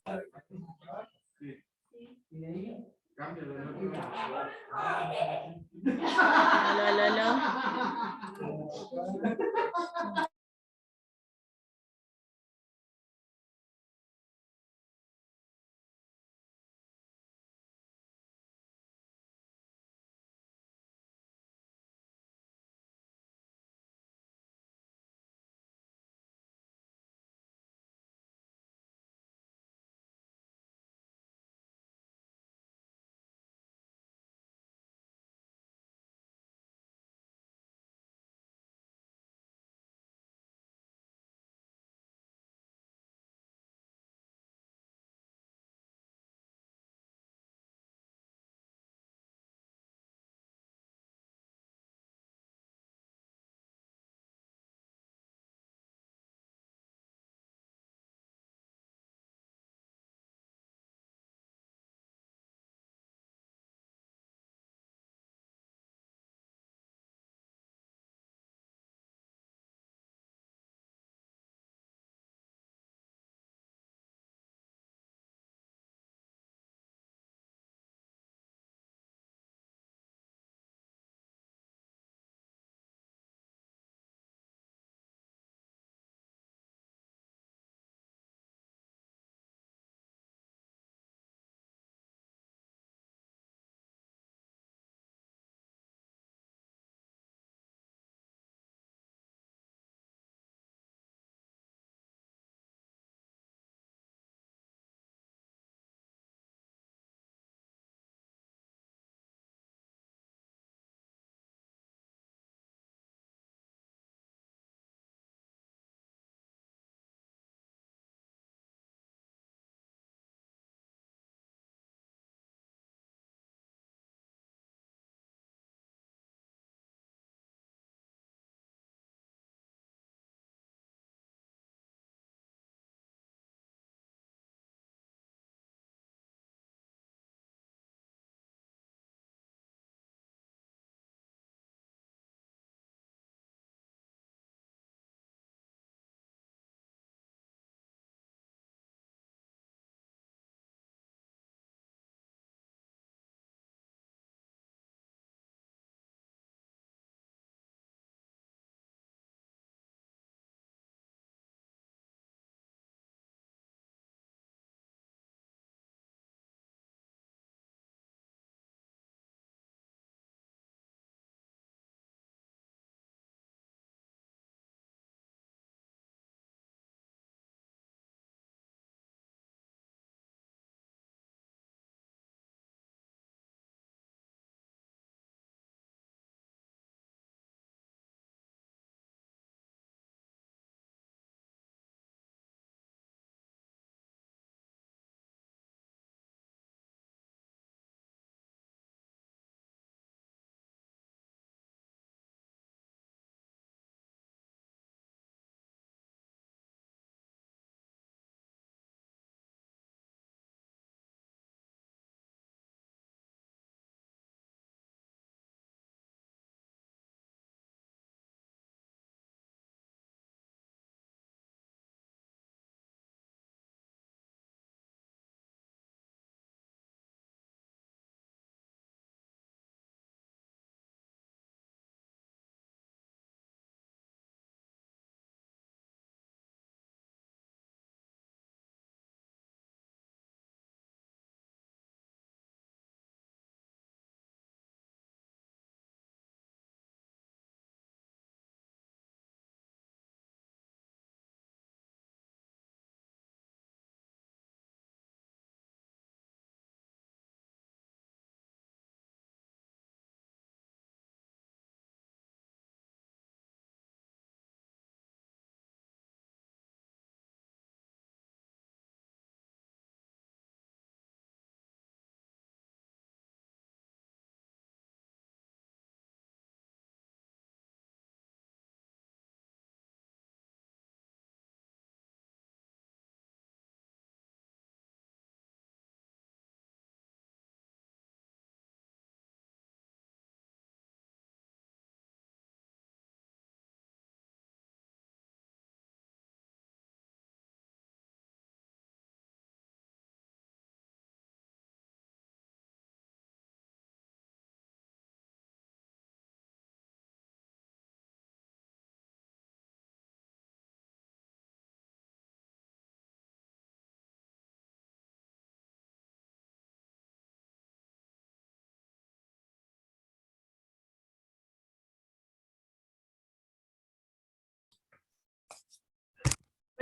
Aló, aló, aló.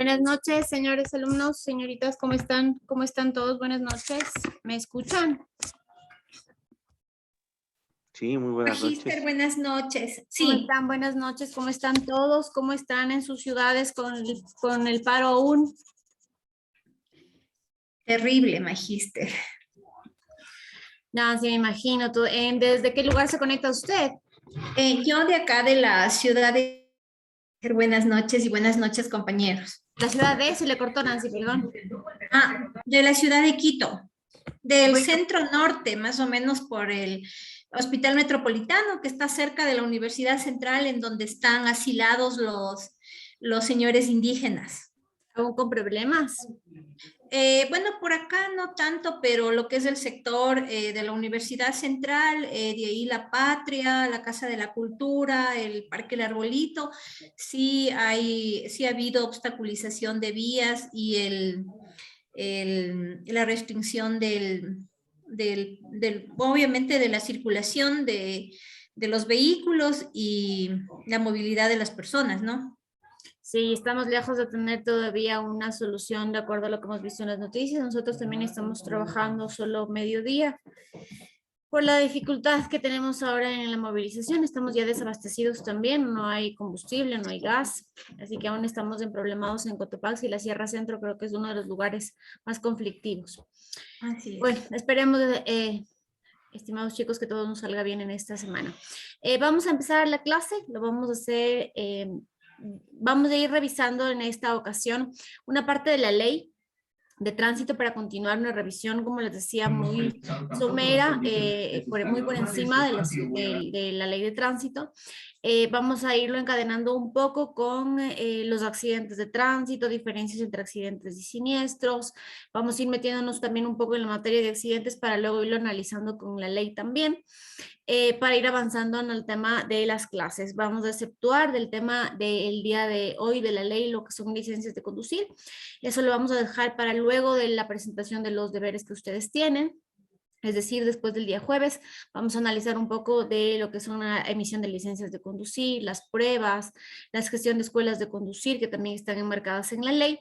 Buenas noches, señores alumnos, señoritas, ¿cómo están? ¿Cómo están todos? Buenas noches. ¿Me escuchan? Sí, muy buenas Magíster, noches. buenas noches. ¿Cómo Sí, están? Buenas noches. ¿Cómo están todos? ¿Cómo están en sus ciudades con el paro aún? terrible, Magíster. No, sí, me imagino. ¿Desde qué lugar se conecta usted? Yo de acá de la ciudad de... Buenas noches y buenas noches, compañeros. La ciudad de, se le cortó Nancy, perdón. De la ciudad de Quito, del Bueno, centro norte, más o menos por el Hospital Metropolitano, que está cerca de la Universidad Central, en donde están asilados los señores indígenas. aún con problemas. Bueno, por acá no tanto, pero lo que es el sector de la Universidad Central, de ahí La Patria, la Casa de la Cultura, el Parque El Arbolito, sí ha habido obstaculización de vías y la restricción obviamente de la circulación de los vehículos y la movilidad de las personas, ¿no? Sí, estamos lejos de tener todavía una solución de acuerdo a lo que hemos visto en las noticias. Nosotros también estamos trabajando solo mediodía. Por la dificultad que tenemos ahora en la movilización, estamos ya desabastecidos también, no hay combustible, no hay gas, así que aún estamos en problemados en Cotopaxi y la Sierra Centro creo que es uno de los lugares más conflictivos. Así es. Bueno, esperemos, estimados chicos, que todo nos salga bien en esta semana. Vamos a empezar la clase, lo vamos a hacer, vamos a ir revisando en esta ocasión una parte de la ley de tránsito para continuar una revisión, como les decía, muy somera, muy por encima de la ley de tránsito. Vamos a irlo encadenando un poco con los accidentes de tránsito, diferencias entre accidentes y siniestros. Vamos a ir metiéndonos también un poco en la materia de accidentes para luego irlo analizando con la ley también. Para ir avanzando en el tema de las clases. Vamos a exceptuar del tema del día de hoy de la ley lo que son licencias de conducir. Eso lo vamos a dejar para luego de la presentación de los deberes que ustedes tienen. Es decir, después del día jueves, vamos a analizar un poco de lo que son la emisión de licencias de conducir, las pruebas, la gestión de escuelas de conducir, que también están enmarcadas en la ley,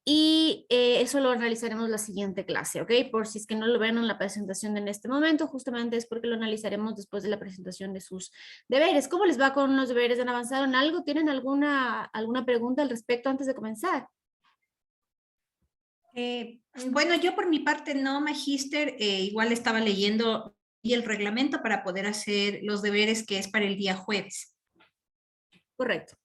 y eso lo analizaremos la siguiente clase, ¿ok? Por si es que no lo ven en la presentación en este momento, justamente es porque lo analizaremos después de la presentación de sus deberes. ¿Cómo les va con los deberes? ¿Han avanzado en algo? ¿Tienen alguna pregunta al respecto antes de comenzar? Bueno, yo por mi parte no, Magíster, igual estaba leyendo y el reglamento para poder hacer los deberes que es para el día jueves. Correcto.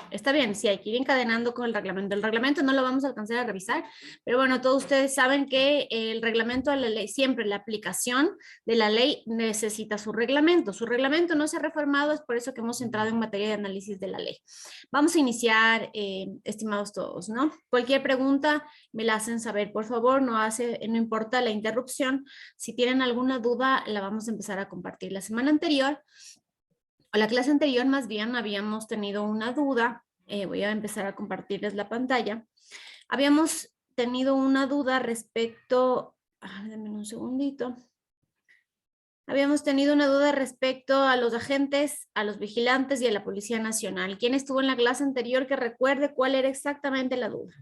Está bien, sí, hay que ir encadenando con el reglamento. El reglamento no lo vamos a alcanzar a revisar, pero bueno, todos ustedes saben que el reglamento de la ley, siempre la aplicación de la ley necesita su reglamento. Su reglamento no se ha reformado, es por eso que hemos entrado en materia de análisis de la ley. Vamos a iniciar, estimados todos, ¿no? Cualquier pregunta me la hacen saber, por favor, no importa la interrupción. Si tienen alguna duda, la vamos a empezar a compartir. La semana anterior, o la clase anterior más bien, habíamos tenido una duda, voy a empezar a compartirles la pantalla. Habíamos tenido una duda respecto, denme un segundito. Habíamos tenido una duda respecto a los agentes, a los vigilantes y a la Policía Nacional. ¿Quién estuvo en la clase anterior que recuerde cuál era exactamente la duda?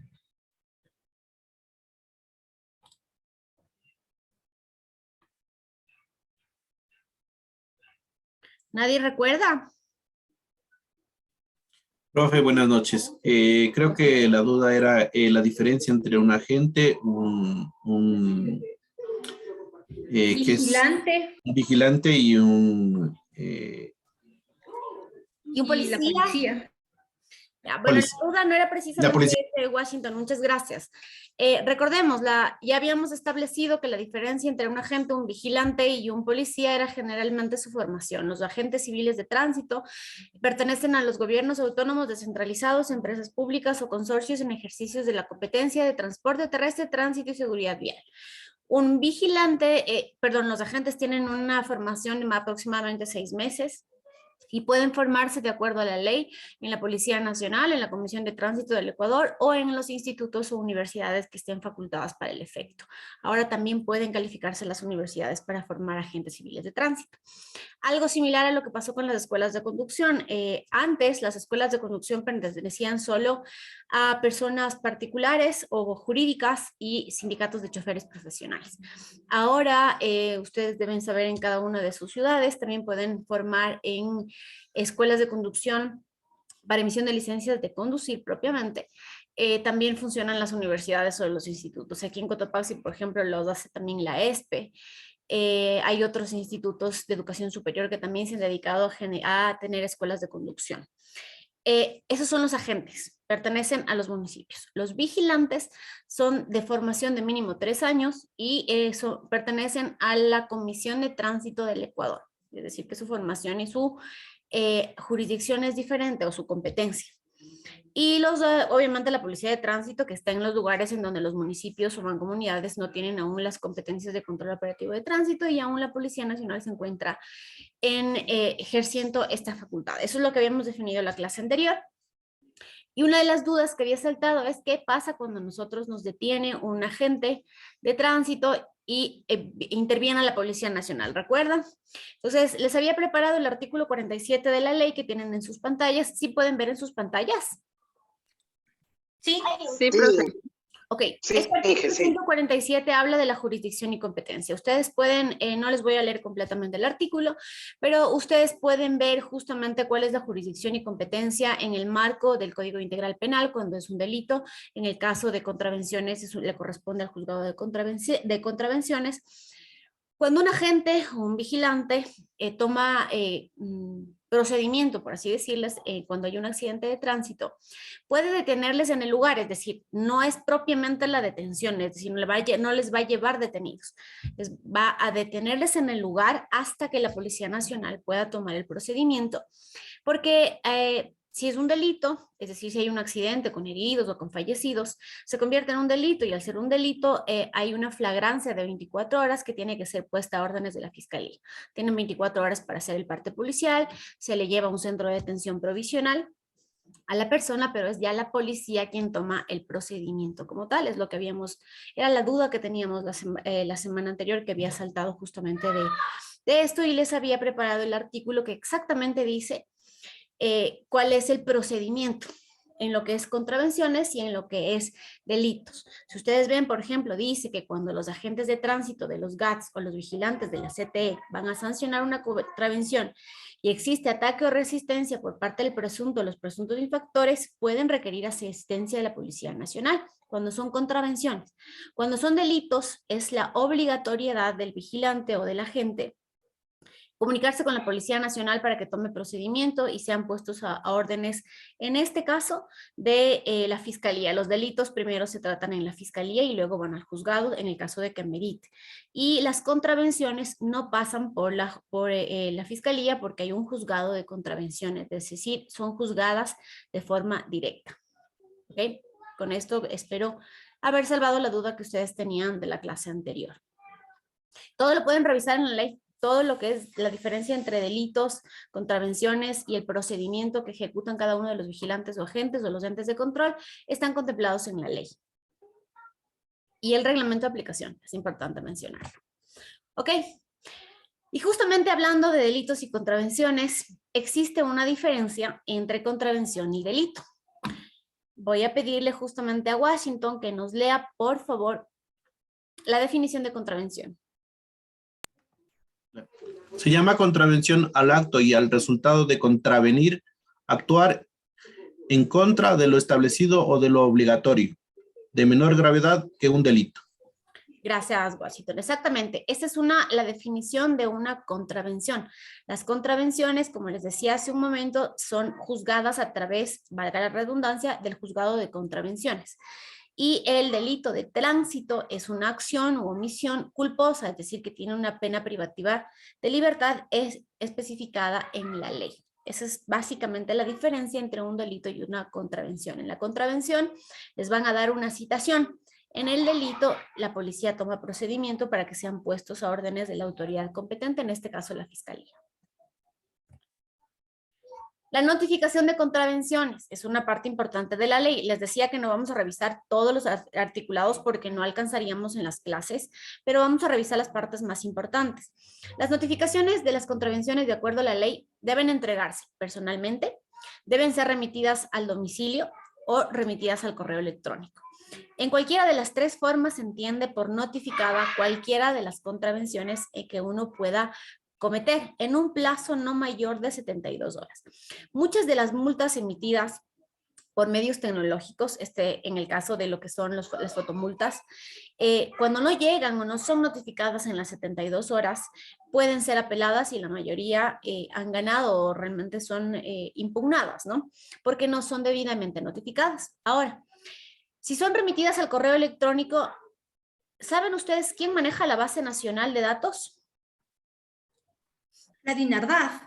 ¿Nadie recuerda? Profe, buenas noches. Creo que la duda era la diferencia entre un agente, que es Vigilante un vigilante y un ¿Y un y la policía? policía. Ya, bueno, policía. la duda no era La precisamente policía. de Washington, muchas gracias. Recordemos, ya habíamos establecido que la diferencia entre un agente, un vigilante y un policía era generalmente su formación. Los agentes civiles de tránsito pertenecen a los gobiernos autónomos descentralizados, empresas públicas o consorcios en ejercicios de la competencia de transporte terrestre, tránsito y seguridad vial. Un vigilante, los agentes tienen una formación de aproximadamente 6 meses. y pueden formarse de acuerdo a la ley en la Policía Nacional, en la Comisión de Tránsito del Ecuador o en los institutos o universidades que estén facultadas para el efecto. Ahora también pueden calificarse las universidades para formar agentes civiles de tránsito. Algo similar a lo que pasó con las escuelas de conducción. Antes las escuelas de conducción pertenecían solo a personas particulares o jurídicas y sindicatos de choferes profesionales. Ahora ustedes deben saber en cada una de sus ciudades, también pueden formar en escuelas de conducción para emisión de licencias de conducir propiamente. También funcionan las universidades o los institutos. Aquí en Cotopaxi, por ejemplo, los hace también la ESPE. Hay otros institutos de educación superior que también se han dedicado a tener escuelas de conducción. Esos son los agentes, pertenecen a los municipios. Los vigilantes son de formación de mínimo 3 años y pertenecen a la Comisión de Tránsito del Ecuador. Es decir, que su formación y su jurisdicción es diferente o su competencia. Y obviamente la policía de tránsito que está en los lugares en donde los municipios o mancomunidades no tienen aún las competencias de control operativo de tránsito y aún la Policía Nacional se encuentra ejerciendo esta facultad. Eso es lo que habíamos definido en la clase anterior. Y una de las dudas que había saltado es qué pasa cuando nosotros nos detiene un agente de tránsito y interviene la Policía Nacional, ¿recuerdan? Entonces, les había preparado el artículo 47 de la ley que tienen en sus pantallas. ¿Sí pueden ver en sus pantallas? Sí, Sí, profe. Ok, Sí, este artículo sí. 147 habla de la jurisdicción y competencia. Ustedes pueden, no les voy a leer completamente el artículo, pero ustedes pueden ver justamente cuál es la jurisdicción y competencia en el marco del Código Integral Penal cuando es un delito. En el caso de contravenciones, le corresponde al juzgado de contravenciones. Cuando un agente o un vigilante toma procedimiento, por así decirles, cuando hay un accidente de tránsito, puede detenerles en el lugar, es decir, no es propiamente la detención, es decir, no les va a llevar detenidos, va a detenerles en el lugar hasta que la Policía Nacional pueda tomar el procedimiento, porque si es un delito, es decir, si hay un accidente con heridos o con fallecidos, se convierte en un delito y al ser un delito hay una flagrancia de 24 horas que tiene que ser puesta a órdenes de la Fiscalía. Tienen 24 horas para hacer el parte policial, se le lleva a un centro de detención provisional a la persona, pero es ya la policía quien toma el procedimiento como tal. Es lo que era la duda que teníamos la semana anterior que había saltado justamente de esto y les había preparado el artículo que exactamente dice cuál es el procedimiento en lo que es contravenciones y en lo que es delitos. Si ustedes ven, por ejemplo, dice que cuando los agentes de tránsito de los GATS o los vigilantes de la CTE van a sancionar una contravención y existe ataque o resistencia por parte del presunto o los presuntos infractores, pueden requerir asistencia de la Policía Nacional cuando son contravenciones. Cuando son delitos, es la obligatoriedad del vigilante o del agente comunicarse con la Policía Nacional para que tome procedimiento y sean puestos a órdenes, en este caso, de la Fiscalía. Los delitos primero se tratan en la Fiscalía y luego van al juzgado en el caso de que amerite. Y las contravenciones no pasan por la Fiscalía porque hay un juzgado de contravenciones, es decir, son juzgadas de forma directa. ¿Okay? Con esto espero haber salvado la duda que ustedes tenían de la clase anterior. Todo lo pueden revisar en la ley. Todo lo que es la diferencia entre delitos, contravenciones y el procedimiento que ejecutan cada uno de los vigilantes o agentes o los entes de control están contemplados en la ley. Y el reglamento de aplicación, es importante mencionarlo. ¿Ok? Y justamente hablando de delitos y contravenciones, existe una diferencia entre contravención y delito. Voy a pedirle justamente a Washington que nos lea, por favor, la definición de contravención. Se llama contravención al acto y al resultado de contravenir, actuar en contra de lo establecido o de lo obligatorio, de menor gravedad que un delito. Gracias, Washington. Exactamente. Esa es la definición de una contravención. Las contravenciones, como les decía hace un momento, son juzgadas a través, valga la redundancia, del juzgado de contravenciones. Y el delito de tránsito es una acción u omisión culposa, es decir, que tiene una pena privativa de libertad especificada en la ley. Esa es básicamente la diferencia entre un delito y una contravención. En la contravención les van a dar una citación. En el delito, la policía toma procedimiento para que sean puestos a órdenes de la autoridad competente, en este caso la Fiscalía. La notificación de contravenciones es una parte importante de la ley. Les decía que no vamos a revisar todos los articulados porque no alcanzaríamos en las clases, pero vamos a revisar las partes más importantes. Las notificaciones de las contravenciones de acuerdo a la ley deben entregarse personalmente, deben ser remitidas al domicilio o remitidas al correo electrónico. En cualquiera de las tres formas se entiende por notificada cualquiera de las contravenciones que uno pueda cometer en un plazo no mayor de 72 horas. Muchas de las multas emitidas por medios tecnológicos, en el caso de lo que son las fotomultas, cuando no llegan o no son notificadas en las 72 horas, pueden ser apeladas y la mayoría han ganado o realmente son impugnadas, ¿no? Porque no son debidamente notificadas. Ahora, si son remitidas al correo electrónico, ¿saben ustedes quién maneja la base nacional de datos? La DINARDAF.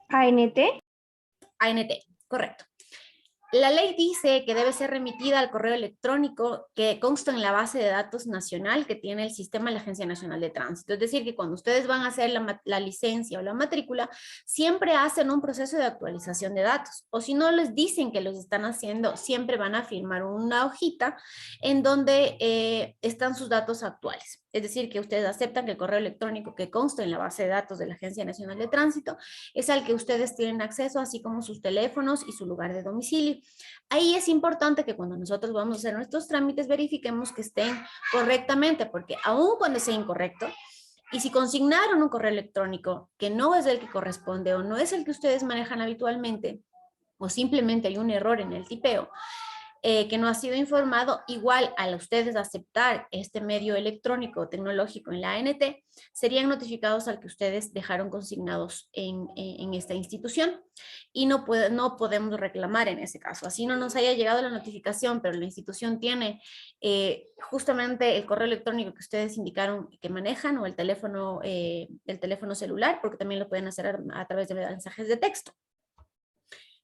ANT. ANT, correcto. La ley dice que debe ser remitida al correo electrónico que consta en la base de datos nacional que tiene el sistema de la Agencia Nacional de Tránsito. Es decir, que cuando ustedes van a hacer la licencia o la matrícula, siempre hacen un proceso de actualización de datos. O si no les dicen que los están haciendo, siempre van a firmar una hojita en donde están sus datos actuales. Es decir, que ustedes aceptan que el correo electrónico que consta en la base de datos de la Agencia Nacional de Tránsito es al que ustedes tienen acceso, así como sus teléfonos y su lugar de domicilio. Ahí es importante que cuando nosotros vamos a hacer nuestros trámites verifiquemos que estén correctamente, porque aun cuando sea incorrecto, y si consignaron un correo electrónico que no es el que corresponde o no es el que ustedes manejan habitualmente, o simplemente hay un error en el tipeo, que no ha sido informado, igual al ustedes aceptar este medio electrónico o tecnológico en la ANT, serían notificados al que ustedes dejaron consignados en esta institución y no podemos reclamar en ese caso. Así no nos haya llegado la notificación, pero la institución tiene justamente el correo electrónico que ustedes indicaron que manejan o el teléfono celular, porque también lo pueden hacer a través de mensajes de texto.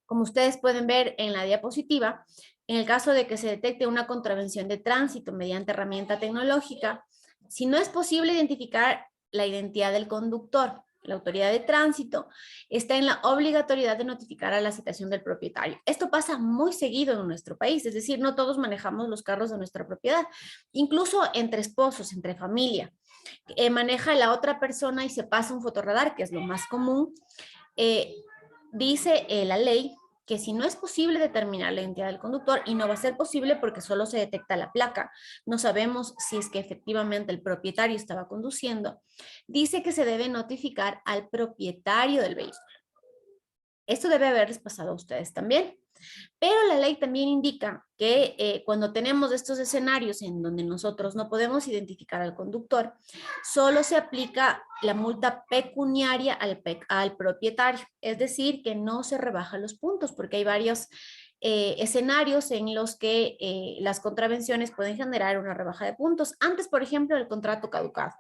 Como ustedes pueden ver en la diapositiva, en el caso de que se detecte una contravención de tránsito mediante herramienta tecnológica, si no es posible identificar la identidad del conductor, la autoridad de tránsito está en la obligatoriedad de notificar a la citación del propietario. Esto pasa muy seguido en nuestro país, es decir, no todos manejamos los carros de nuestra propiedad, incluso entre esposos, entre familia. Maneja la otra persona y se pasa un fotorradar, que es lo más común. Dice la ley que si no es posible determinar la identidad del conductor, y no va a ser posible porque solo se detecta la placa, no sabemos si es que efectivamente el propietario estaba conduciendo, dice que se debe notificar al propietario del vehículo. Esto debe haberles pasado a ustedes también. Pero la ley también indica que cuando tenemos estos escenarios en donde nosotros no podemos identificar al conductor, solo se aplica la multa pecuniaria al propietario, es decir, que no se rebajan los puntos, porque hay varios escenarios en los que las contravenciones pueden generar una rebaja de puntos. Antes, por ejemplo, el contrato caducado.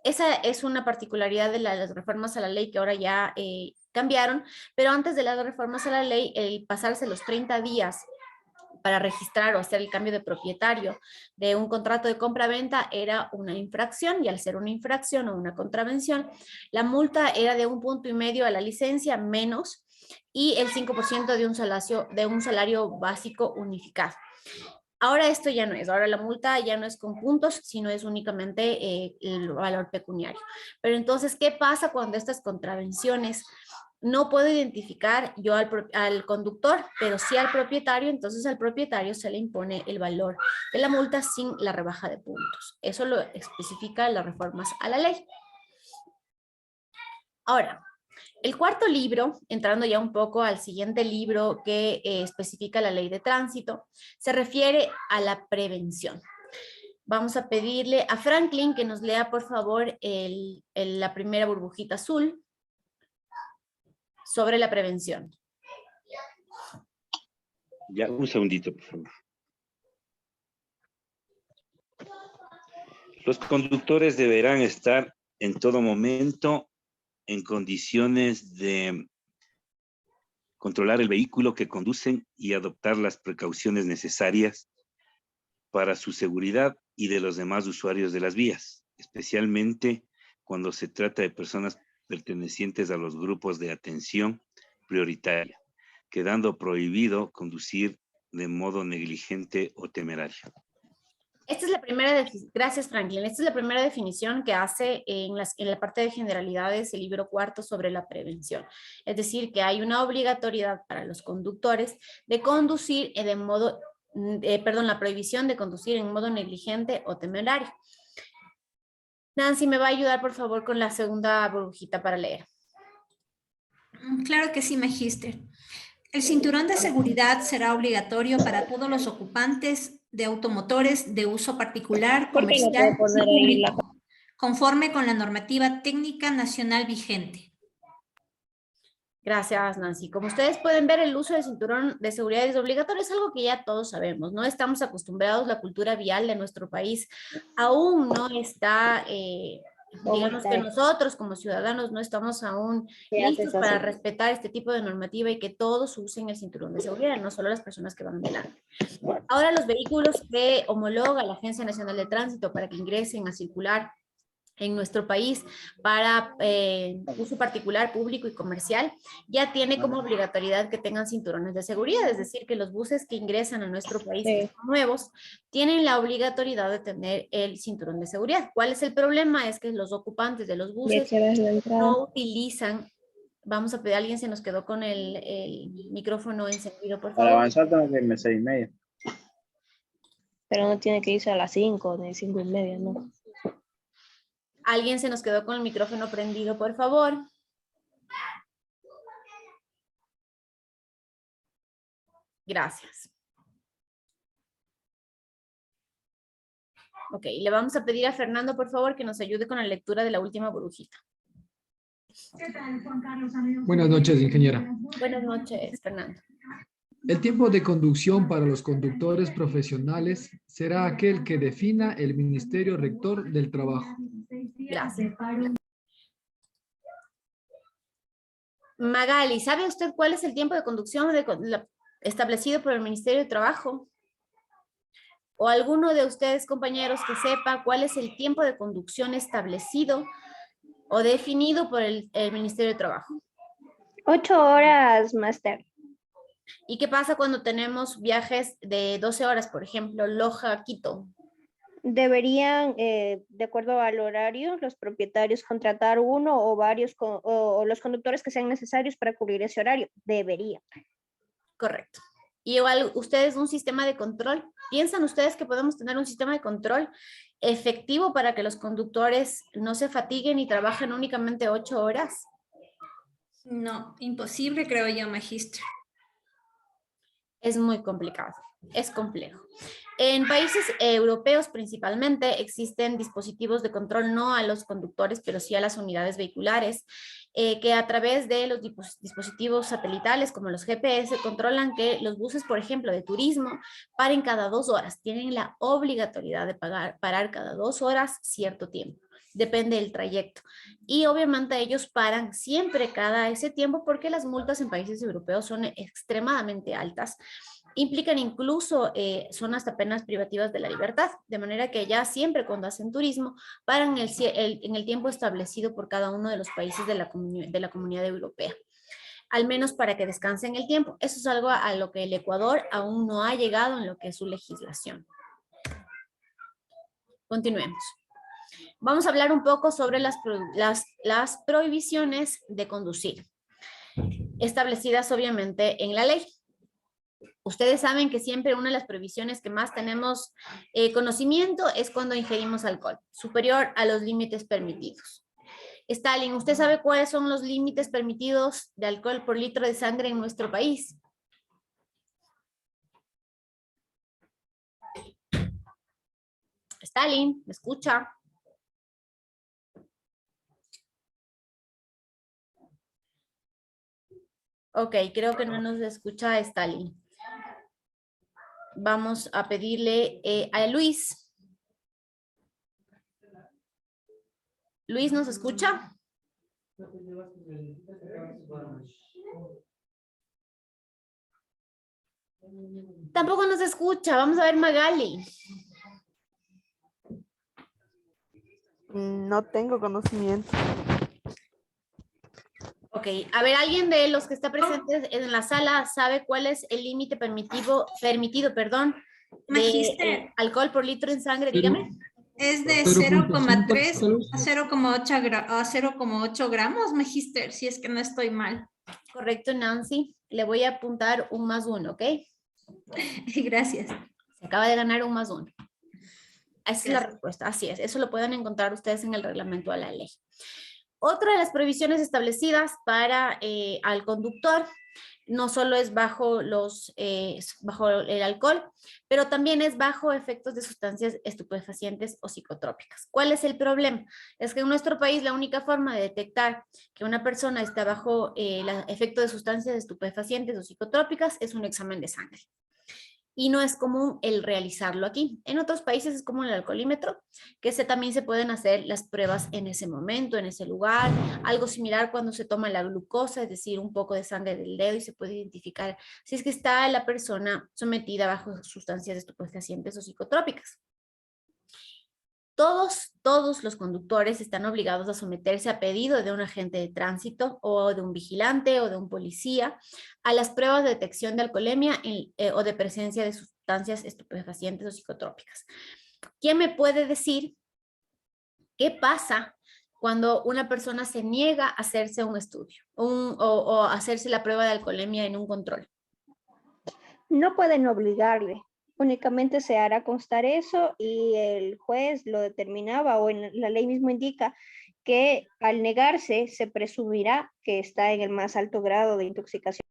Esa es una particularidad de las reformas a la ley que ahora ya cambiaron, pero antes de las reformas a la ley, el pasarse los 30 días para registrar o hacer el cambio de propietario de un contrato de compra-venta era una infracción, y al ser una infracción o una contravención, la multa era de 1,5 puntos a la licencia menos y el 5% de un salario básico unificado. Ahora esto ya no es, ahora la multa ya no es con puntos, sino es únicamente el valor pecuniario. Pero entonces, ¿qué pasa cuando estas contravenciones no puedo identificar yo al conductor, pero sí al propietario? Entonces al propietario se le impone el valor de la multa sin la rebaja de puntos. Eso lo especifica las reformas a la ley. Ahora, el cuarto libro, entrando ya un poco al siguiente libro que especifica la ley de tránsito, se refiere a la prevención. Vamos a pedirle a Franklin que nos lea, por favor, la primera burbujita azul sobre la prevención. Ya, un segundito, por favor. Los conductores deberán estar en todo momento en condiciones de controlar el vehículo que conducen y adoptar las precauciones necesarias para su seguridad y de los demás usuarios de las vías, especialmente cuando se trata de personas pertenecientes a los grupos de atención prioritaria. quedando prohibido conducir de modo negligente o temerario. Esta es la primera, gracias Franklin, esta es la primera definición que hace en la parte de generalidades el libro cuarto sobre la prevención. Es decir, que hay una obligatoriedad para los conductores de conducir de modo, la prohibición de conducir en modo negligente o temerario. Nancy, ¿me va a ayudar por favor con la segunda burbujita para leer? Claro que sí, magíster. El cinturón de seguridad será obligatorio para todos los ocupantes de automotores de uso particular, ¿Por qué no comercial puedo poner y ahí la... público, conforme con la normativa técnica nacional vigente. Gracias, Nancy. Como ustedes pueden ver, el uso del cinturón de seguridad es obligatorio, es algo que ya todos sabemos, ¿no? Estamos acostumbrados, la cultura vial de nuestro país aún no está, digamos que nosotros como ciudadanos no estamos aún listos para respetar este tipo de normativa y que todos usen el cinturón de seguridad, no solo las personas que van delante. Ahora los vehículos que homologa la Agencia Nacional de Tránsito para que ingresen a circular en nuestro país para uso particular, público y comercial, ya tiene como obligatoriedad que tengan cinturones de seguridad, es decir, que los buses que ingresan a nuestro país, que son nuevos, tienen la obligatoriedad de tener el cinturón de seguridad. ¿Cuál es el problema? Es que los ocupantes de los buses no utilizan. Vamos a pedir, alguien se nos quedó con el micrófono encendido, por favor. Para avanzar tengo que irme 6:30. Pero no tiene que irse a las 5 ni 5:30, ¿no? Alguien se nos quedó con el micrófono prendido, por favor. Gracias. Ok, le vamos a pedir a Fernando, por favor, que nos ayude con la lectura de la última burbujita. Buenas noches, ingeniera. Buenas noches, Fernando. El tiempo de conducción para los conductores profesionales será aquel que defina el Ministerio Rector del Trabajo. Gracias. Magali, ¿sabe usted cuál es el tiempo de conducción establecido por el Ministerio de Trabajo? ¿O alguno de ustedes, compañeros, que sepa cuál es el tiempo de conducción establecido o definido por el Ministerio de Trabajo? 8 horas, máster. ¿Y qué pasa cuando tenemos viajes de 12 horas, por ejemplo, Loja-Quito? Deberían, de acuerdo al horario, los propietarios contratar uno o varios, o los conductores que sean necesarios para cubrir ese horario. Deberían. Correcto. Y igual, ¿ustedes un sistema de control? ¿Piensan ustedes que podemos tener un sistema de control efectivo para que los conductores no se fatiguen y trabajen únicamente 8 horas? No, imposible, creo yo, magíster. Es muy complicado, es complejo. En países europeos principalmente existen dispositivos de control no a los conductores, pero sí a las unidades vehiculares, que a través de los dispositivos satelitales como los GPS controlan que los buses, por ejemplo, de turismo, paren cada 2 horas. Tienen la obligatoriedad de parar cada 2 horas cierto tiempo. Depende del trayecto. Y obviamente ellos paran siempre cada ese tiempo porque las multas en países europeos son extremadamente altas. Implican incluso son hasta penas privativas de la libertad, de manera que ya siempre cuando hacen turismo paran en el tiempo establecido por cada uno de los países de la comunidad europea, al menos para que descansen el tiempo. Eso es algo a lo que el Ecuador aún no ha llegado en lo que es su legislación. Continuemos. Vamos a hablar un poco sobre las prohibiciones de conducir, establecidas obviamente en la ley. Ustedes saben que siempre una de las prohibiciones que más tenemos conocimiento es cuando ingerimos alcohol, superior a los límites permitidos. Stalin, ¿usted sabe cuáles son los límites permitidos de alcohol por litro de sangre en nuestro país? Stalin, ¿me escucha? Ok, creo que no nos escucha Stalin. Vamos a pedirle a Luis. Luis, ¿nos escucha? Tampoco nos escucha. Vamos a ver Magali. No tengo conocimiento. Ok, a ver, ¿alguien de los que está presentes en la sala sabe cuál es el límite permitido, perdón, de Magister, alcohol por litro en sangre? Dígame. es de 0.5 0,3 tal vez. a 0,8 gramos, Magister, si es que no estoy mal. Correcto, Nancy. Le voy a apuntar un +1, ¿ok? Gracias. Se acaba de ganar un +1. Esa es la Gracias. respuesta, así es. Eso lo pueden encontrar ustedes en el reglamento de la ley. Otra de las provisiones establecidas para al conductor no solo es bajo el alcohol, pero también es bajo efectos de sustancias estupefacientes o psicotrópicas. ¿Cuál es el problema? Es que en nuestro país la única forma de detectar que una persona está bajo el efecto de sustancias estupefacientes o psicotrópicas es un examen de sangre. Y no es común el realizarlo aquí. En otros países es común el alcoholímetro, que también se pueden hacer las pruebas en ese momento, en ese lugar. Algo similar cuando se toma la glucosa, es decir, un poco de sangre del dedo y se puede identificar si es que está la persona sometida bajo sustancias estupefacientes o psicotrópicas. Todos los conductores están obligados a someterse a pedido de un agente de tránsito o de un vigilante o de un policía a las pruebas de detección de alcoholemia o de presencia de sustancias estupefacientes o psicotrópicas. ¿Quién me puede decir qué pasa cuando una persona se niega a hacerse un estudio o hacerse la prueba de alcoholemia en un control? No pueden obligarle, únicamente se hará constar eso y el juez lo determinaba o en la ley mismo indica que al negarse se presumirá que está en el más alto grado de intoxicación.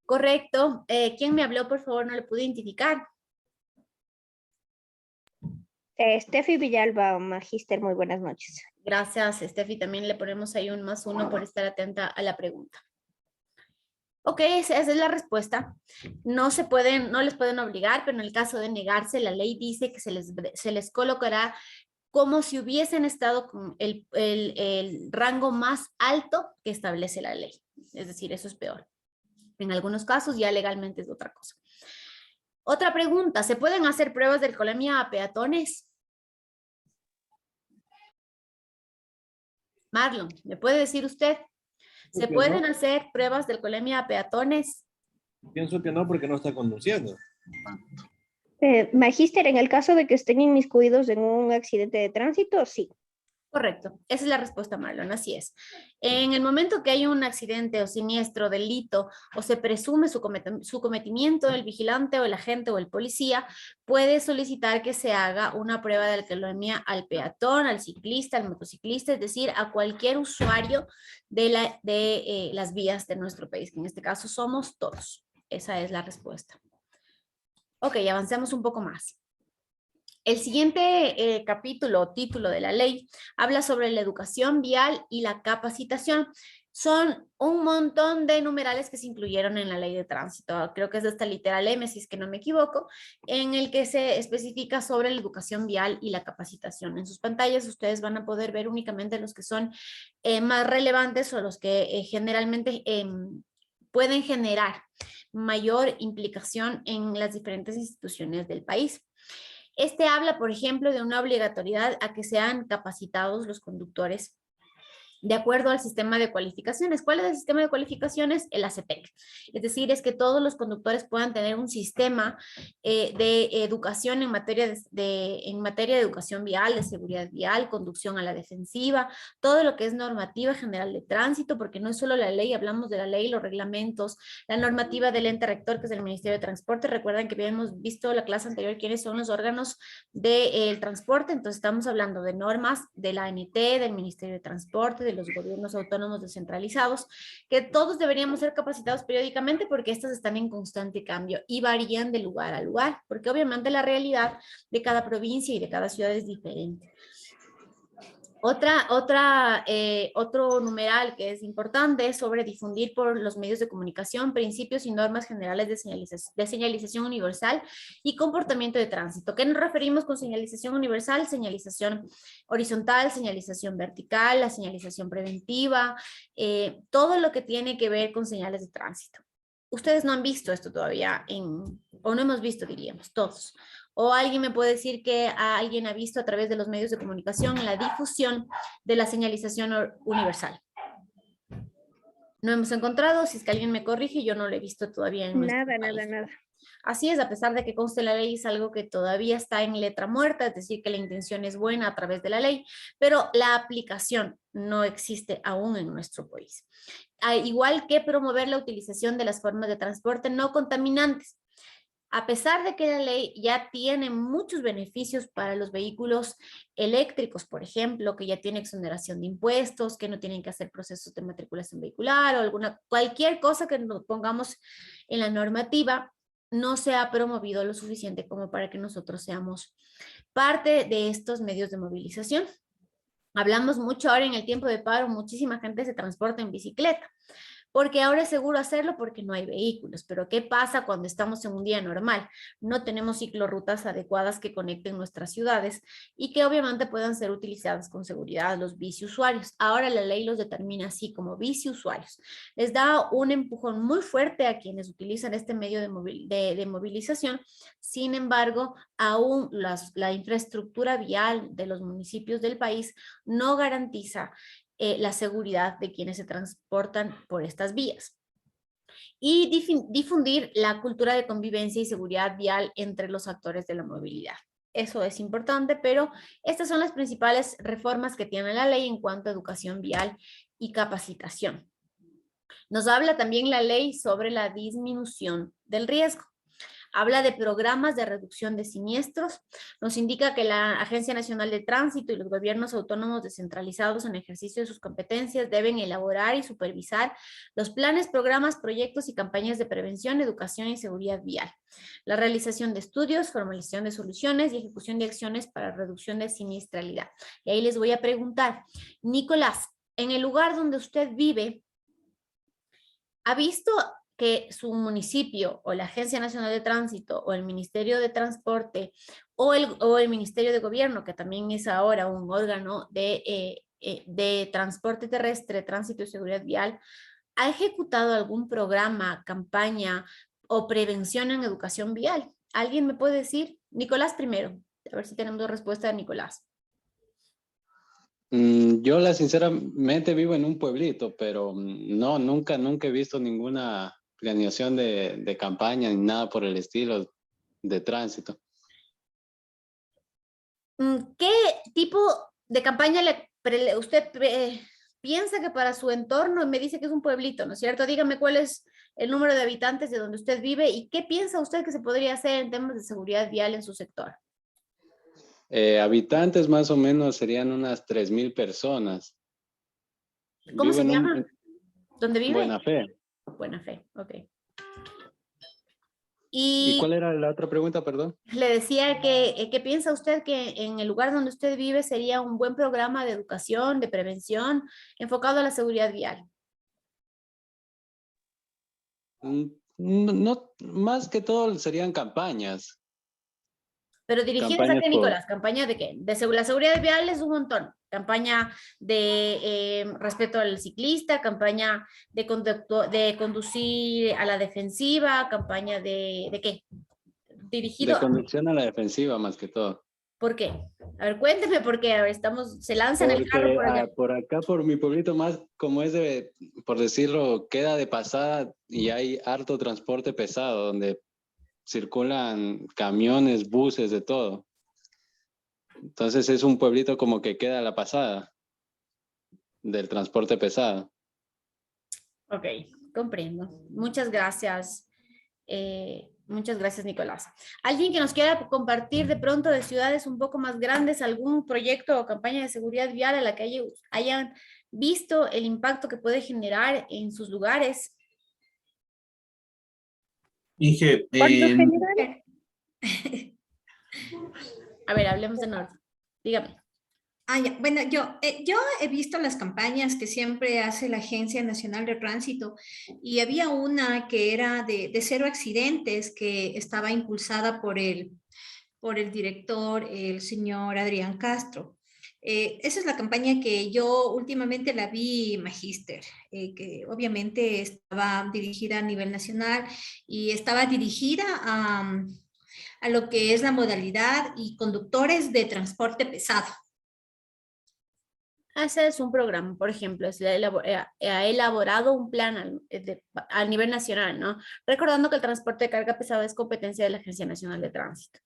Correcto. ¿Quién me habló? Por favor, no le pude identificar. Steffi Villalba, magíster, muy buenas noches. Gracias, Steffi. También le ponemos ahí un +1 por estar atenta a la pregunta. Ok, esa es la respuesta. No les pueden obligar, pero en el caso de negarse, la ley dice que se les colocará como si hubiesen estado con el rango más alto que establece la ley. Es decir, eso es peor. En algunos casos ya legalmente es otra cosa. Otra pregunta, ¿se pueden hacer pruebas de alcoholemia a peatones? Marlon, ¿me puede decir usted? ¿Se pueden hacer pruebas de alcoholemia a peatones? Pienso que no, porque no está conduciendo. Magíster, en el caso de que estén inmiscuidos en un accidente de tránsito, sí. Correcto, esa es la respuesta, Marlon, así es. En el momento que hay un accidente o siniestro, delito, o se presume su cometimiento, el vigilante o el agente o el policía puede solicitar que se haga una prueba de alcoholemia al peatón, al ciclista, al motociclista, es decir, a cualquier usuario de las vías de nuestro país, que en este caso somos todos. Esa es la respuesta. Ok, avancemos un poco más. El siguiente capítulo o título de la ley habla sobre la educación vial y la capacitación. Son un montón de numerales que se incluyeron en la ley de tránsito. Creo que es de esta literal M, si es que no me equivoco, en el que se especifica sobre la educación vial y la capacitación. En sus pantallas ustedes van a poder ver únicamente los que son más relevantes o los que generalmente pueden generar mayor implicación en las diferentes instituciones del país. Este habla, por ejemplo, de una obligatoriedad a que sean capacitados los conductores de acuerdo al sistema de cualificaciones. ¿Cuál es el sistema de cualificaciones? El ACPEC. Es decir, es que todos los conductores puedan tener un sistema de educación en materia de educación vial, de seguridad vial, conducción a la defensiva, todo lo que es normativa general de tránsito, porque no es solo la ley, hablamos de la ley, los reglamentos, la normativa del ente rector, que es el Ministerio de Transporte. Recuerden que habíamos visto la clase anterior quiénes son los órganos del transporte, entonces estamos hablando de normas de la ANT, del Ministerio de Transporte, de los gobiernos autónomos descentralizados, que todos deberíamos ser capacitados periódicamente porque estas están en constante cambio y varían de lugar a lugar, porque obviamente la realidad de cada provincia y de cada ciudad es diferente. Otro numeral que es importante es sobre difundir por los medios de comunicación principios y normas generales de señalización universal y comportamiento de tránsito. ¿Qué nos referimos con señalización universal? Señalización horizontal, señalización vertical, la señalización preventiva, todo lo que tiene que ver con señales de tránsito. Ustedes no han visto esto todavía, o no hemos visto, diríamos, todos. O alguien me puede decir que alguien ha visto a través de los medios de comunicación la difusión de la señalización universal. No hemos encontrado, si es que alguien me corrige, yo no lo he visto todavía en nuestro Nada, país. nada, nada. Así es, a pesar de que conste en la ley, es algo que todavía está en letra muerta, es decir, que la intención es buena a través de la ley, pero la aplicación no existe aún en nuestro país. Igual que promover la utilización de las formas de transporte no contaminantes. A pesar de que la ley ya tiene muchos beneficios para los vehículos eléctricos, por ejemplo, que ya tiene exoneración de impuestos, que no tienen que hacer procesos de matriculación vehicular o cualquier cosa que nos pongamos en la normativa, no se ha promovido lo suficiente como para que nosotros seamos parte de estos medios de movilización. Hablamos mucho ahora en el tiempo de paro, muchísima gente se transporta en bicicleta, porque ahora es seguro hacerlo porque no hay vehículos. Pero ¿qué pasa cuando estamos en un día normal? No tenemos ciclorrutas adecuadas que conecten nuestras ciudades y que obviamente puedan ser utilizadas con seguridad los biciusuarios. Ahora la ley los determina así como biciusuarios. Les da un empujón muy fuerte a quienes utilizan este medio de movilización. Sin embargo, aún la infraestructura vial de los municipios del país no garantiza la seguridad de quienes se transportan por estas vías. Y difundir la cultura de convivencia y seguridad vial entre los actores de la movilidad. Eso es importante, pero estas son las principales reformas que tiene la ley en cuanto a educación vial y capacitación. Nos habla también la ley sobre la disminución del riesgo. Habla de programas de reducción de siniestros, nos indica que la Agencia Nacional de Tránsito y los gobiernos autónomos descentralizados en ejercicio de sus competencias deben elaborar y supervisar los planes, programas, proyectos y campañas de prevención, educación y seguridad vial. La realización de estudios, formalización de soluciones y ejecución de acciones para reducción de siniestralidad. Y ahí les voy a preguntar, Nicolás, en el lugar donde usted vive, ¿ha visto que su municipio o la Agencia Nacional de Tránsito o el Ministerio de Transporte o el Ministerio de Gobierno, que también es ahora un órgano de transporte terrestre, tránsito y seguridad vial, ha ejecutado algún programa, campaña o prevención en educación vial? ¿Alguien me puede decir? Nicolás primero, a ver si tenemos respuesta de Nicolás. Yo sinceramente vivo en un pueblito, pero no, nunca he visto ninguna planeación de campaña ni nada por el estilo de tránsito. ¿Qué tipo de campaña usted piensa que para su entorno? Me dice que es un pueblito, ¿no es cierto? Dígame cuál es el número de habitantes de donde usted vive y qué piensa usted que se podría hacer en temas de seguridad vial en su sector. Habitantes más o menos serían unas 3,000 personas. ¿Cómo se llama? ¿Dónde vive? Buena Fe. Buena Fe, ok. ¿Y cuál era la otra pregunta, perdón? Le decía que ¿qué piensa usted que en el lugar donde usted vive sería un buen programa de educación, de prevención, enfocado a la seguridad vial? No, más que todo serían campañas. Pero dirigidas a qué, Nicolás, ¿campaña de qué? La seguridad vial es un montón. Campaña de respeto al ciclista, campaña de conducir a la defensiva, campaña ¿de qué? Dirigido de conducción a la defensiva más que todo. ¿Por qué? A ver, cuénteme por qué. A ver, se lanzan el carro por allá. Por acá, por mi pueblito más, como es por decirlo, queda de pasada y hay harto transporte pesado donde circulan camiones, buses, de todo. Entonces es un pueblito como que queda a la pasada del transporte pesado. Ok, comprendo. Muchas gracias. Muchas gracias, Nicolás. ¿Alguien que nos quiera compartir de pronto de ciudades un poco más grandes algún proyecto o campaña de seguridad vial a la que hayan visto el impacto que puede generar en sus lugares? Inge, A ver, hablemos de norte. Dígame. Bueno, yo he visto las campañas que siempre hace la Agencia Nacional de Tránsito y había una que era de cero accidentes que estaba impulsada por el director, el señor Adrián Castro. Esa es la campaña que yo últimamente la vi magíster, que obviamente estaba dirigida a nivel nacional y estaba dirigida a lo que es la modalidad y conductores de transporte pesado. Ese es un programa, por ejemplo, ha elaborado un plan a nivel nacional, ¿no? Recordando que el transporte de carga pesada es competencia de la Agencia Nacional de Tránsito.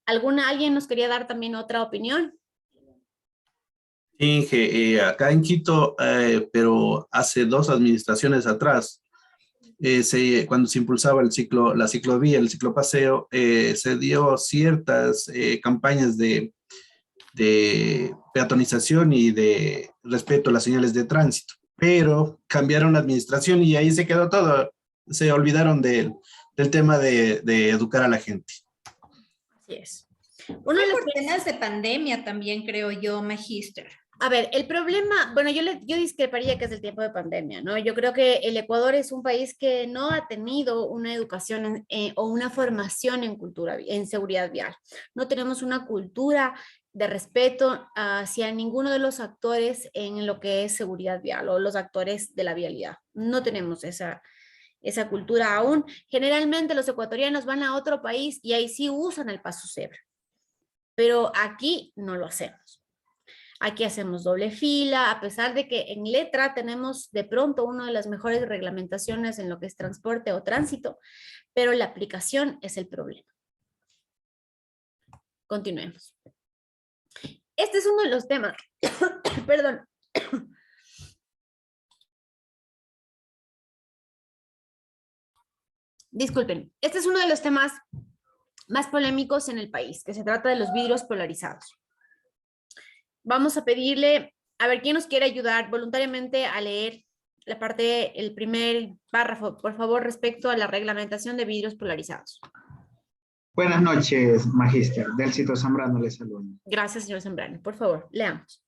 ¿Alguien nos quería dar también otra opinión? Inge, acá en Quito, pero hace 2 administraciones atrás, cuando se impulsaba la ciclovía, el ciclopaseo, se dio ciertas campañas de peatonización y de respeto a las señales de tránsito, pero cambiaron la administración y ahí se quedó todo. Se olvidaron del tema de educar a la gente. Así es. Por temas de pandemia también, creo yo, Magíster. A ver, el problema, bueno, yo discreparía que es el tiempo de pandemia, ¿no? Yo creo que el Ecuador es un país que no ha tenido una educación o una formación en seguridad vial. No tenemos una cultura de respeto hacia ninguno de los actores en lo que es seguridad vial o los actores de la vialidad. No tenemos esa cultura aún. Generalmente los ecuatorianos van a otro país y ahí sí usan el paso cebra, pero aquí no lo hacemos. Aquí hacemos doble fila, a pesar de que en letra tenemos de pronto una de las mejores reglamentaciones en lo que es transporte o tránsito, pero la aplicación es el problema. Continuemos. Este es uno de los temas, perdón. Disculpen, este es uno de los temas más polémicos en el país, que se trata de los vidrios polarizados. Vamos a pedirle, a ver, ¿quién nos quiere ayudar voluntariamente a leer el primer párrafo, por favor, respecto a la reglamentación de vidrios polarizados? Buenas noches, Magíster. Delcito Zambrano le saluda. Gracias, señor Zambrano. Por favor, leamos.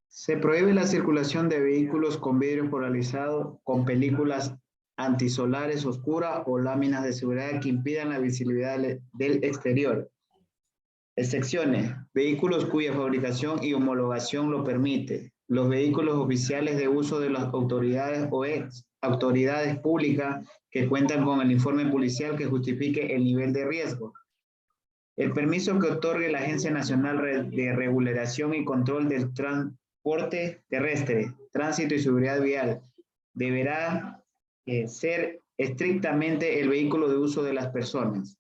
Se prohíbe la circulación de vehículos con vidrio polarizado con películas antisolares oscuras o láminas de seguridad que impidan la visibilidad del exterior. Excepciones: vehículos cuya fabricación y homologación lo permite, los vehículos oficiales de uso de las autoridades o autoridades públicas que cuentan con el informe policial que justifique el nivel de riesgo. El permiso que otorgue la Agencia Nacional de Regulación y Control del Transporte Terrestre, Tránsito y Seguridad Vial deberá ser estrictamente el vehículo de uso de las personas.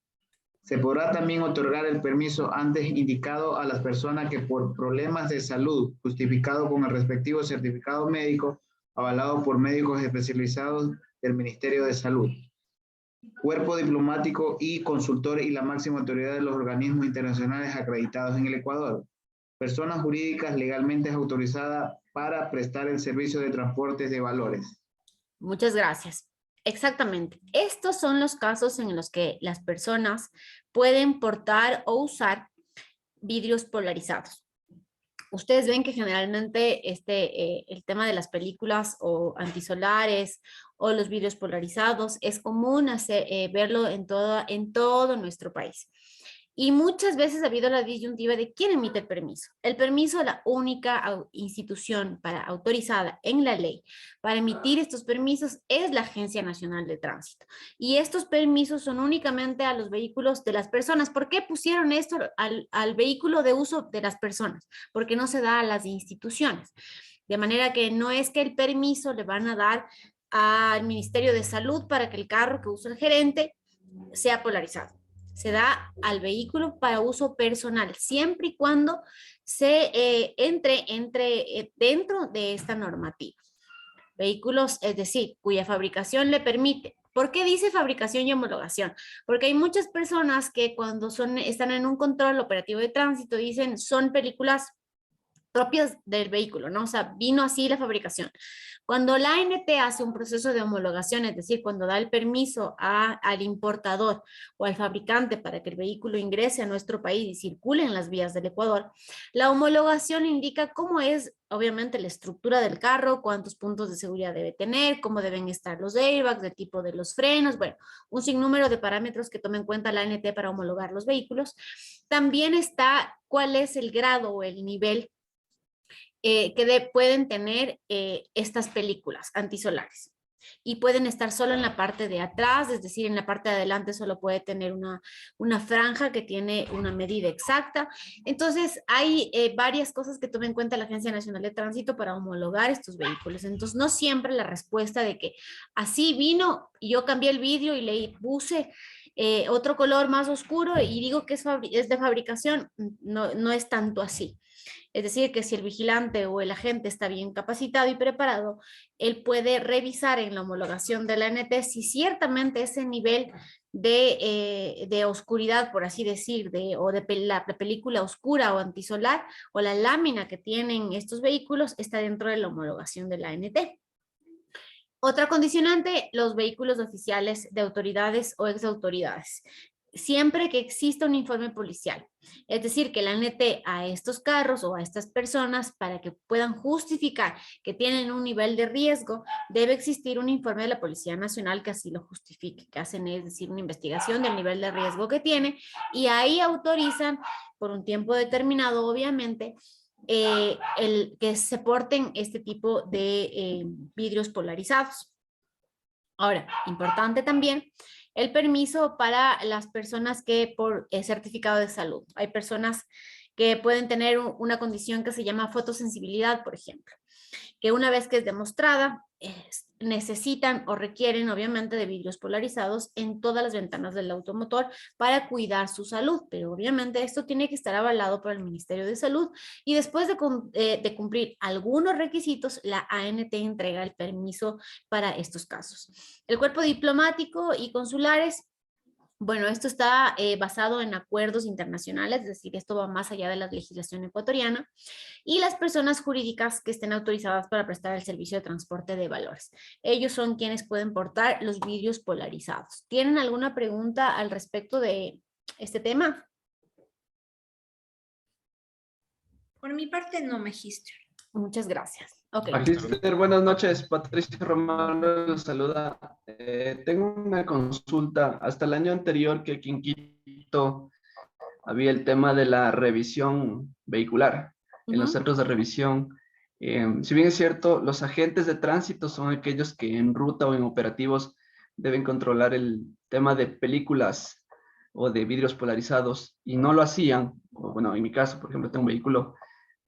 Se podrá también otorgar el permiso antes indicado a las personas que por problemas de salud, justificado con el respectivo certificado médico, avalado por médicos especializados del Ministerio de Salud, cuerpo diplomático y consultor y la máxima autoridad de los organismos internacionales acreditados en el Ecuador, personas jurídicas legalmente autorizadas para prestar el servicio de transportes de valores. Muchas gracias. Exactamente. Estos son los casos en los que las personas pueden portar o usar vidrios polarizados. Ustedes ven que generalmente el tema de las películas o antisolares o los vidrios polarizados es común verlo en todo nuestro país. Y muchas veces ha habido la disyuntiva de quién emite el permiso. El permiso, la única institución autorizada en la ley para emitir estos permisos es la Agencia Nacional de Tránsito. Y estos permisos son únicamente a los vehículos de las personas. ¿Por qué pusieron esto al vehículo de uso de las personas? Porque no se da a las instituciones. De manera que no es que el permiso le van a dar al Ministerio de Salud para que el carro que usa el gerente sea polarizado. Se da al vehículo para uso personal, siempre y cuando se entre dentro de esta normativa. Vehículos, es decir, cuya fabricación le permite. ¿Por qué dice fabricación y homologación? Porque hay muchas personas que cuando están en un control operativo de tránsito dicen son películas propias del vehículo, ¿no? O sea, vino así la fabricación. Cuando la ANT hace un proceso de homologación, es decir, cuando da el permiso al importador o al fabricante para que el vehículo ingrese a nuestro país y circule en las vías del Ecuador, la homologación indica cómo es, obviamente, la estructura del carro, cuántos puntos de seguridad debe tener, cómo deben estar los airbags, el tipo de los frenos, bueno, un sinnúmero de parámetros que toma en cuenta la ANT para homologar los vehículos. También está cuál es el grado o el nivel que pueden tener estas películas antisolares. y pueden estar solo en la parte de atrás, es decir, en la parte de adelante solo puede tener una franja que tiene una medida exacta. Entonces, hay varias cosas que toma en cuenta la Agencia Nacional de Tránsito para homologar estos vehículos. Entonces, no siempre la respuesta de que así vino y yo cambié el vidrio y le puse otro color más oscuro y digo que es de fabricación, no es tanto así. Es decir, que si el vigilante o el agente está bien capacitado y preparado, él puede revisar en la homologación de la ANT si ciertamente ese nivel de oscuridad, por así decir, o de la película oscura o antisolar o la lámina que tienen estos vehículos está dentro de la homologación de la ANT. Otra condicionante, los vehículos oficiales de autoridades o exautoridades. Siempre que exista un informe policial, es decir, que la ANT a estos carros o a estas personas, para que puedan justificar que tienen un nivel de riesgo, debe existir un informe de la Policía Nacional que así lo justifique, que hacen, es decir, una investigación del nivel de riesgo que tiene, y ahí autorizan por un tiempo determinado, obviamente, el que se porten este tipo de vidrios polarizados. Ahora, importante también el permiso para las personas que por certificado de salud. Hay personas que pueden tener una condición que se llama fotosensibilidad, por ejemplo, que una vez que es demostrada, necesitan o requieren obviamente de vidrios polarizados en todas las ventanas del automotor para cuidar su salud, pero obviamente esto tiene que estar avalado por el Ministerio de Salud y después de cumplir algunos requisitos, la ANT entrega el permiso para estos casos. El cuerpo diplomático y consulares, bueno, esto está basado en acuerdos internacionales, es decir, esto va más allá de la legislación ecuatoriana, y las personas jurídicas que estén autorizadas para prestar el servicio de transporte de valores. Ellos son quienes pueden portar los vidrios polarizados. ¿Tienen alguna pregunta al respecto de este tema? Por mi parte, no, Magister. Muchas gracias. Okay. Magister, buenas noches. Patricio Romano los saluda. Tengo una consulta. Hasta el año anterior que aquí en Quito había el tema de la revisión vehicular en los centros de revisión. Si bien es cierto, los agentes de tránsito son aquellos que en ruta o en operativos deben controlar el tema de películas o de vidrios polarizados y no lo hacían. O bueno, en mi caso, por ejemplo, tengo un vehículo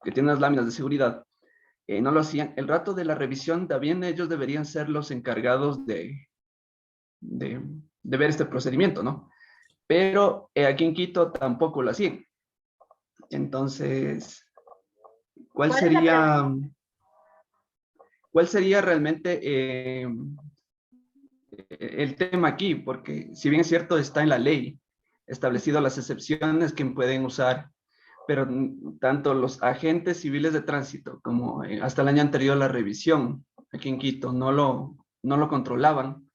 que tiene unas láminas de seguridad. No lo hacían. El rato de la revisión también ellos deberían ser los encargados de ver este procedimiento, ¿no? Pero aquí en Quito tampoco lo hacían. Entonces, ¿cuál sería realmente el tema aquí? Porque si bien es cierto, está en la ley establecido las excepciones que pueden usar, pero tanto los agentes civiles de tránsito como hasta el año anterior la revisión aquí en Quito no lo controlaban.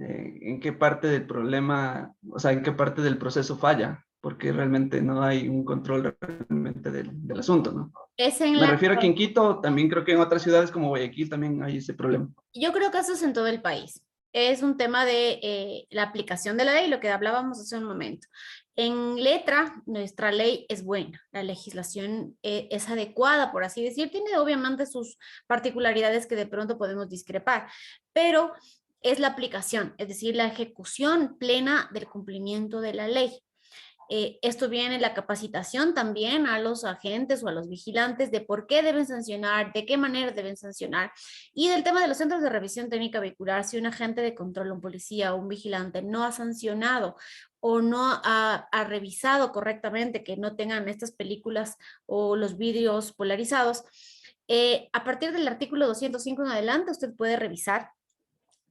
¿En qué parte del problema, o sea, en qué parte del proceso falla? Porque realmente no hay un control realmente del asunto, ¿no? Me refiero a que en Quito, también creo que en otras ciudades como Guayaquil también hay ese problema. Yo creo que eso es en todo el país. Es un tema de la aplicación de la ley, lo que hablábamos hace un momento. En letra, nuestra ley es buena, la legislación es adecuada, por así decir, tiene obviamente sus particularidades que de pronto podemos discrepar, pero es la aplicación, es decir, la ejecución plena del cumplimiento de la ley. Esto viene la capacitación también a los agentes o a los vigilantes de por qué deben sancionar, de qué manera deben sancionar. Y del tema de los centros de revisión técnica vehicular, si un agente de control, un policía o un vigilante no ha sancionado o no ha revisado correctamente que no tengan estas películas o los vidrios polarizados, a partir del artículo 205 en adelante usted puede revisar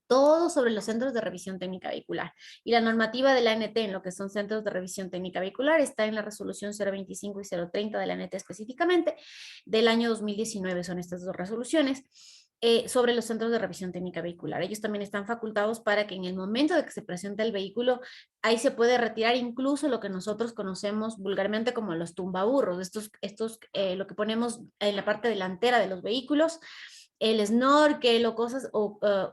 todo sobre los centros de revisión técnica vehicular. Y la normativa de la ANT en lo que son centros de revisión técnica vehicular está en la resolución 025 y 030 de la ANT específicamente, del año 2019 son estas dos resoluciones, sobre los centros de revisión técnica vehicular. Ellos también están facultados para que en el momento de que se presente el vehículo, ahí se puede retirar incluso lo que nosotros conocemos vulgarmente como los tumbaburros, lo que ponemos en la parte delantera de los vehículos. El snorkel o cosas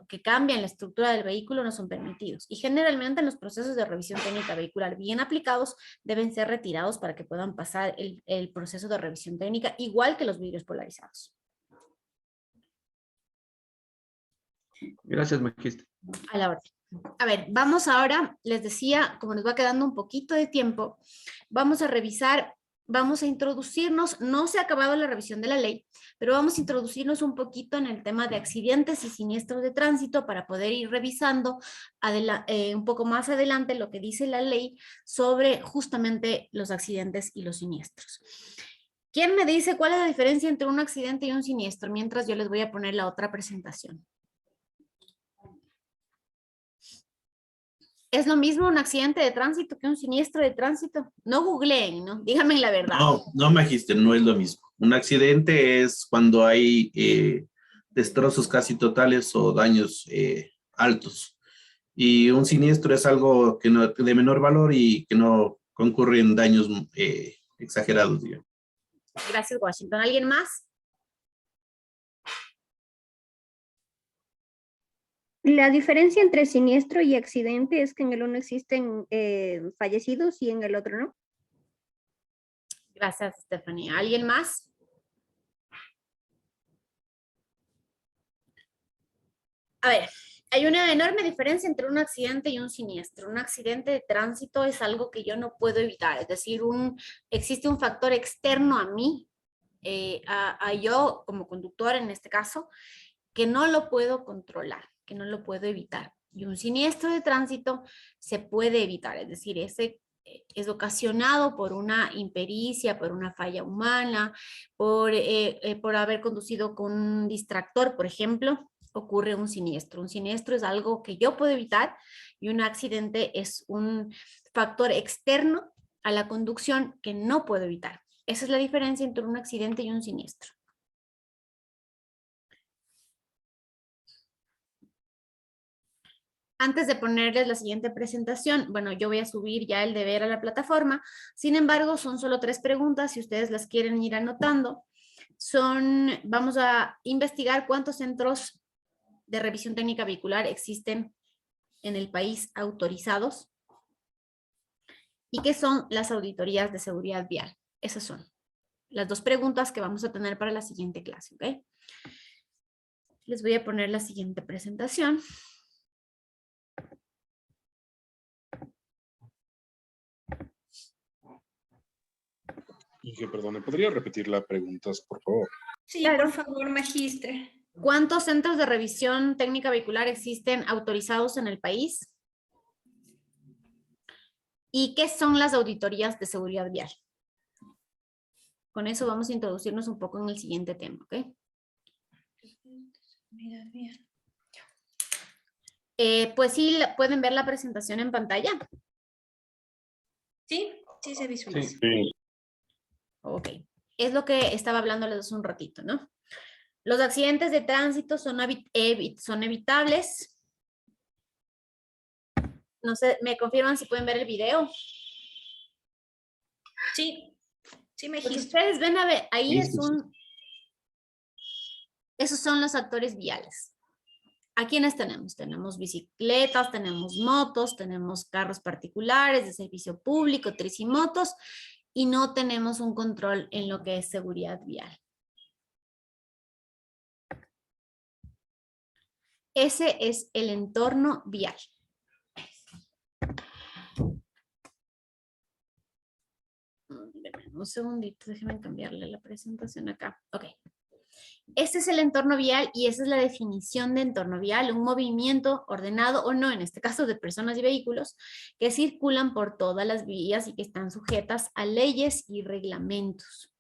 que cambian la estructura del vehículo no son permitidos. Y generalmente en los procesos de revisión técnica vehicular bien aplicados deben ser retirados para que puedan pasar el proceso de revisión técnica, igual que los vidrios polarizados. Gracias, magíster. A la orden. A ver, vamos ahora, les decía, como nos va quedando un poquito de tiempo, vamos a revisar, vamos a introducirnos, no se ha acabado la revisión de la ley, pero vamos a introducirnos un poquito en el tema de accidentes y siniestros de tránsito para poder ir revisando un poco más adelante lo que dice la ley sobre justamente los accidentes y los siniestros. ¿Quién me dice cuál es la diferencia entre un accidente y un siniestro? Mientras yo les voy a poner la otra presentación. ¿Es lo mismo un accidente de tránsito que un siniestro de tránsito? No googleen, ¿no? Díganme la verdad. No, magíster, no es lo mismo. Un accidente es cuando hay destrozos casi totales o daños altos. Y un siniestro es algo que no, de menor valor y que no concurre en daños exagerados, digamos. Gracias, Washington. ¿Alguien más? La diferencia entre siniestro y accidente es que en el uno existen fallecidos y en el otro no. Gracias, Estefanía. ¿Alguien más? A ver, hay una enorme diferencia entre un accidente y un siniestro. Un accidente de tránsito es algo que yo no puedo evitar, es decir, existe un factor externo a mí, a yo como conductor en este caso, que no lo puedo controlar, que no lo puedo evitar. Y un siniestro de tránsito se puede evitar, es decir, ese es ocasionado por una impericia, por una falla humana, por haber conducido con un distractor, por ejemplo, ocurre un siniestro. Un siniestro es algo que yo puedo evitar y un accidente es un factor externo a la conducción que no puedo evitar. Esa es la diferencia entre un accidente y un siniestro. Antes de ponerles la siguiente presentación, bueno, yo voy a subir ya el deber a la plataforma. Sin embargo, son solo 3 preguntas. Si ustedes las quieren ir anotando, vamos a investigar cuántos centros de revisión técnica vehicular existen en el país autorizados y qué son las auditorías de seguridad vial. Esas son las 2 preguntas que vamos a tener para la siguiente clase, ¿ok? Les voy a poner la siguiente presentación. Y que perdone, ¿podría repetir las preguntas, por favor? Sí, claro. Por favor, magíster. ¿Cuántos centros de revisión técnica vehicular existen autorizados en el país? ¿Y qué son las auditorías de seguridad vial? Con eso vamos a introducirnos un poco en el siguiente tema, ¿ok? Pues sí, ¿pueden ver la presentación en pantalla? Sí, sí se visualiza. Sí. Ok, es lo que estaba hablándoles hace un ratito, ¿no? Los accidentes de tránsito son evitables. No sé, ¿me confirman si pueden ver el video? Sí, sí, me pues ustedes ven, a ver, ahí esos son los actores viales. ¿A quiénes tenemos? Tenemos bicicletas, tenemos motos, tenemos carros particulares de servicio público, tricimotos, y no tenemos un control en lo que es seguridad vial. Ese es el entorno vial. Un segundito, déjenme cambiarle la presentación acá. Ok. Este es el entorno vial y esa es la definición de entorno vial, un movimiento ordenado o no, en este caso de personas y vehículos, que circulan por todas las vías y que están sujetas a leyes y reglamentos.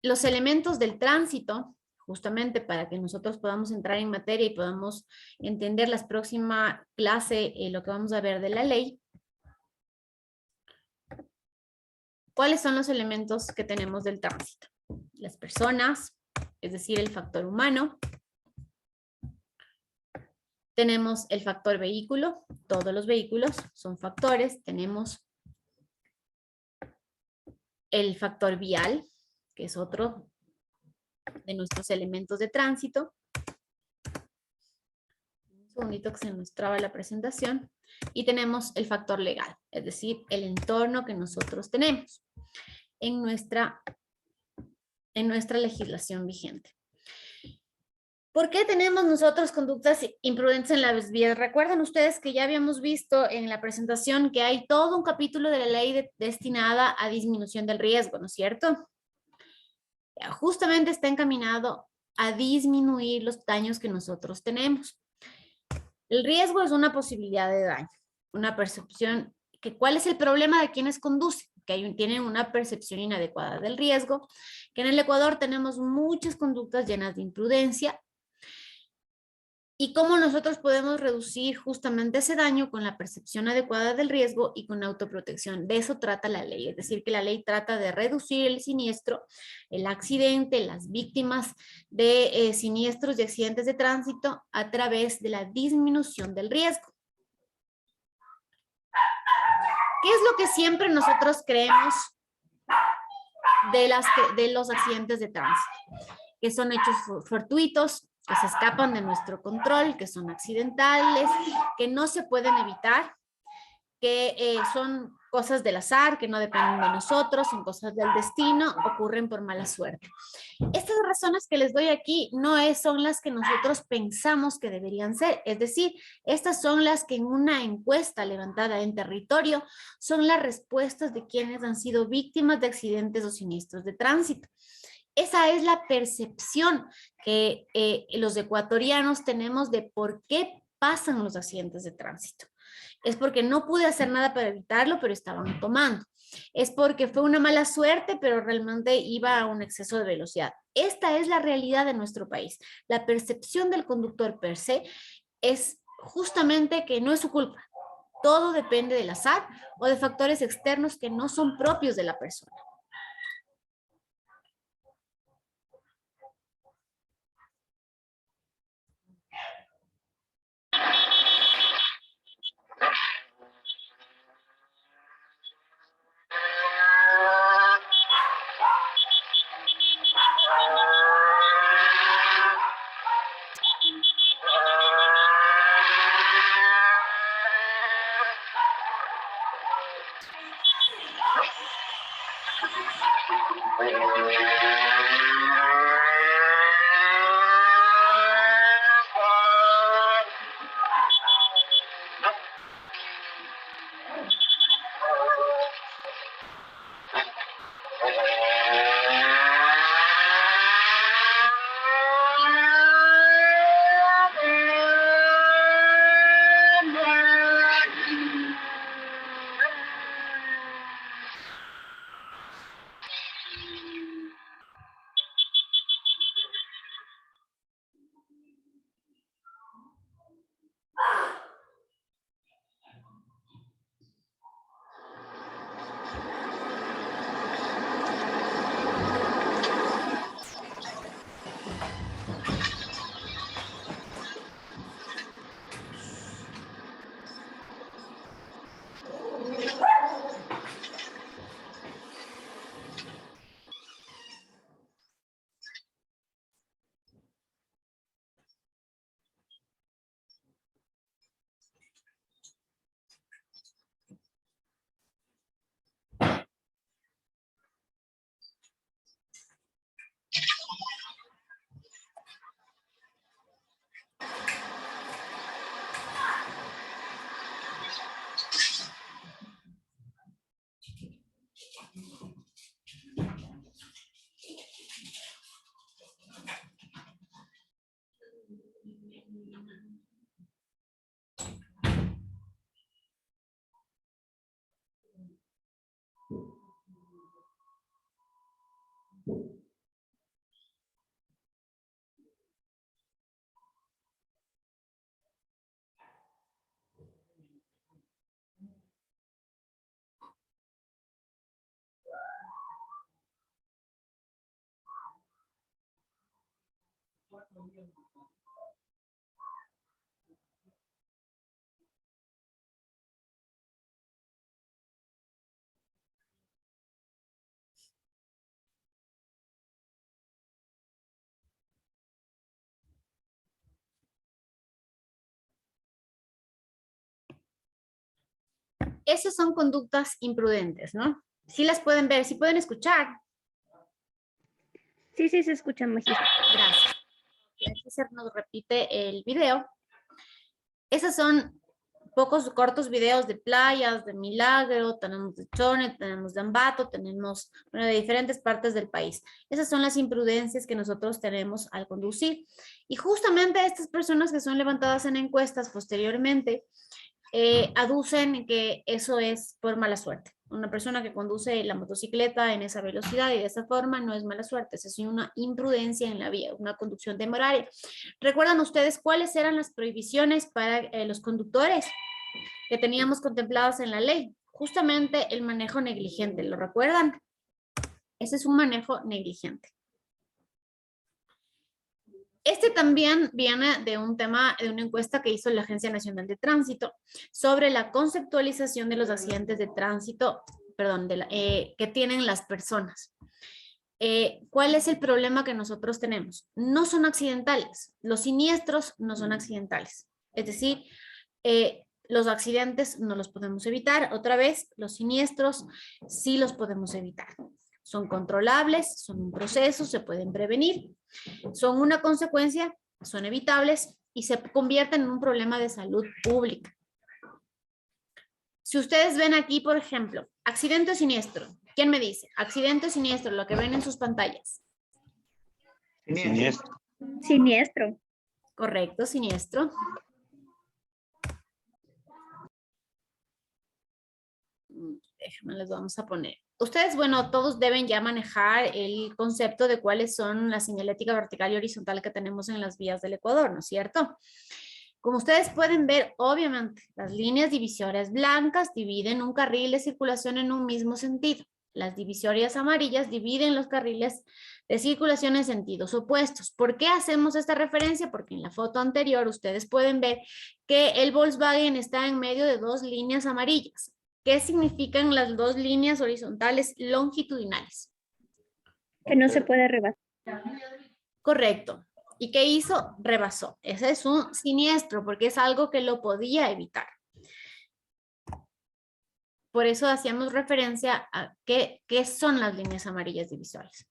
Los elementos del tránsito, justamente para que nosotros podamos entrar en materia y podamos entender la próxima clase, lo que vamos a ver de la ley. ¿Cuáles son los elementos que tenemos del tránsito? Las personas, es decir, el factor humano. Tenemos el factor vehículo, todos los vehículos son factores. Tenemos el factor vial, que es otro de nuestros elementos de tránsito. Un segundito que se nos traba la presentación. Y tenemos el factor legal, es decir, el entorno que nosotros tenemos en nuestra en nuestra legislación vigente. ¿Por qué tenemos nosotros conductas imprudentes en las vías? Recuerden ustedes que ya habíamos visto en la presentación que hay todo un capítulo de la ley destinada a disminución del riesgo, ¿no es cierto? Justamente está encaminado a disminuir los daños que nosotros tenemos. El riesgo es una posibilidad de daño, una percepción. ¿Cuál es el problema de quienes conducen? Que tienen una percepción inadecuada del riesgo, que en el Ecuador tenemos muchas conductas llenas de imprudencia. Y cómo nosotros podemos reducir justamente ese daño con la percepción adecuada del riesgo y con autoprotección. De eso trata la ley, es decir, que la ley trata de reducir el siniestro, el accidente, las víctimas de siniestros y accidentes de tránsito a través de la disminución del riesgo. ¿Qué es lo que siempre nosotros creemos de los accidentes de tránsito? Que son hechos fortuitos, que se escapan de nuestro control, que son accidentales, que no se pueden evitar, que son cosas del azar, que no dependen de nosotros, son cosas del destino, ocurren por mala suerte. Estas razones que les doy aquí no son las que nosotros pensamos que deberían ser, es decir, estas son las que en una encuesta levantada en territorio son las respuestas de quienes han sido víctimas de accidentes o siniestros de tránsito. Esa es la percepción que los ecuatorianos tenemos de por qué pasan los accidentes de tránsito. Es porque no pude hacer nada para evitarlo, pero estaban tomando. Es porque fue una mala suerte, pero realmente iba a un exceso de velocidad. Esta es la realidad de nuestro país. La percepción del conductor per se es justamente que no es su culpa. Todo depende del azar o de factores externos que no son propios de la persona. Esas son conductas imprudentes, ¿no? Sí las pueden ver, sí pueden escuchar. Sí, sí, se escucha, magistra. Gracias. Aquí se nos repite el video. Esos son pocos cortos videos de playas, de Milagro, tenemos de Chone, tenemos de Ambato, tenemos de diferentes partes del país. Esas son las imprudencias que nosotros tenemos al conducir. Y justamente estas personas que son levantadas en encuestas posteriormente aducen que eso es por mala suerte. Una persona que conduce la motocicleta en esa velocidad y de esa forma no es mala suerte, es una imprudencia en la vía, una conducción temeraria. ¿Recuerdan ustedes cuáles eran las prohibiciones para los conductores que teníamos contempladas en la ley? Justamente el manejo negligente, ¿lo recuerdan? Ese es un manejo negligente. Este también viene de un tema, de una encuesta que hizo la Agencia Nacional de Tránsito sobre la conceptualización de los accidentes de tránsito, perdón, que tienen las personas. ¿Cuál es el problema que nosotros tenemos? No son accidentales, los siniestros no son accidentales. Es decir, los accidentes no los podemos evitar. Otra vez, los siniestros sí los podemos evitar. Son controlables, son un proceso, se pueden prevenir. Son una consecuencia, son evitables y se convierten en un problema de salud pública. Si ustedes ven aquí, por ejemplo, accidente o siniestro, ¿quién me dice? Accidente o siniestro, lo que ven en sus pantallas. Siniestro. Siniestro. Correcto, siniestro. Déjenme, les vamos a poner. Ustedes, bueno, todos deben ya manejar el concepto de cuáles son la señalética vertical y horizontal que tenemos en las vías del Ecuador, ¿no es cierto? Como ustedes pueden ver, obviamente, las líneas divisorias blancas dividen un carril de circulación en un mismo sentido. Las divisorias amarillas dividen los carriles de circulación en sentidos opuestos. ¿Por qué hacemos esta referencia? Porque en la foto anterior ustedes pueden ver que el Volkswagen está en medio de dos líneas amarillas. ¿Qué significan las dos líneas horizontales longitudinales? Que no se puede rebasar. Correcto. ¿Y qué hizo? Rebasó. Ese es un siniestro porque es algo que lo podía evitar. Por eso hacíamos referencia a qué son las líneas amarillas divisorias.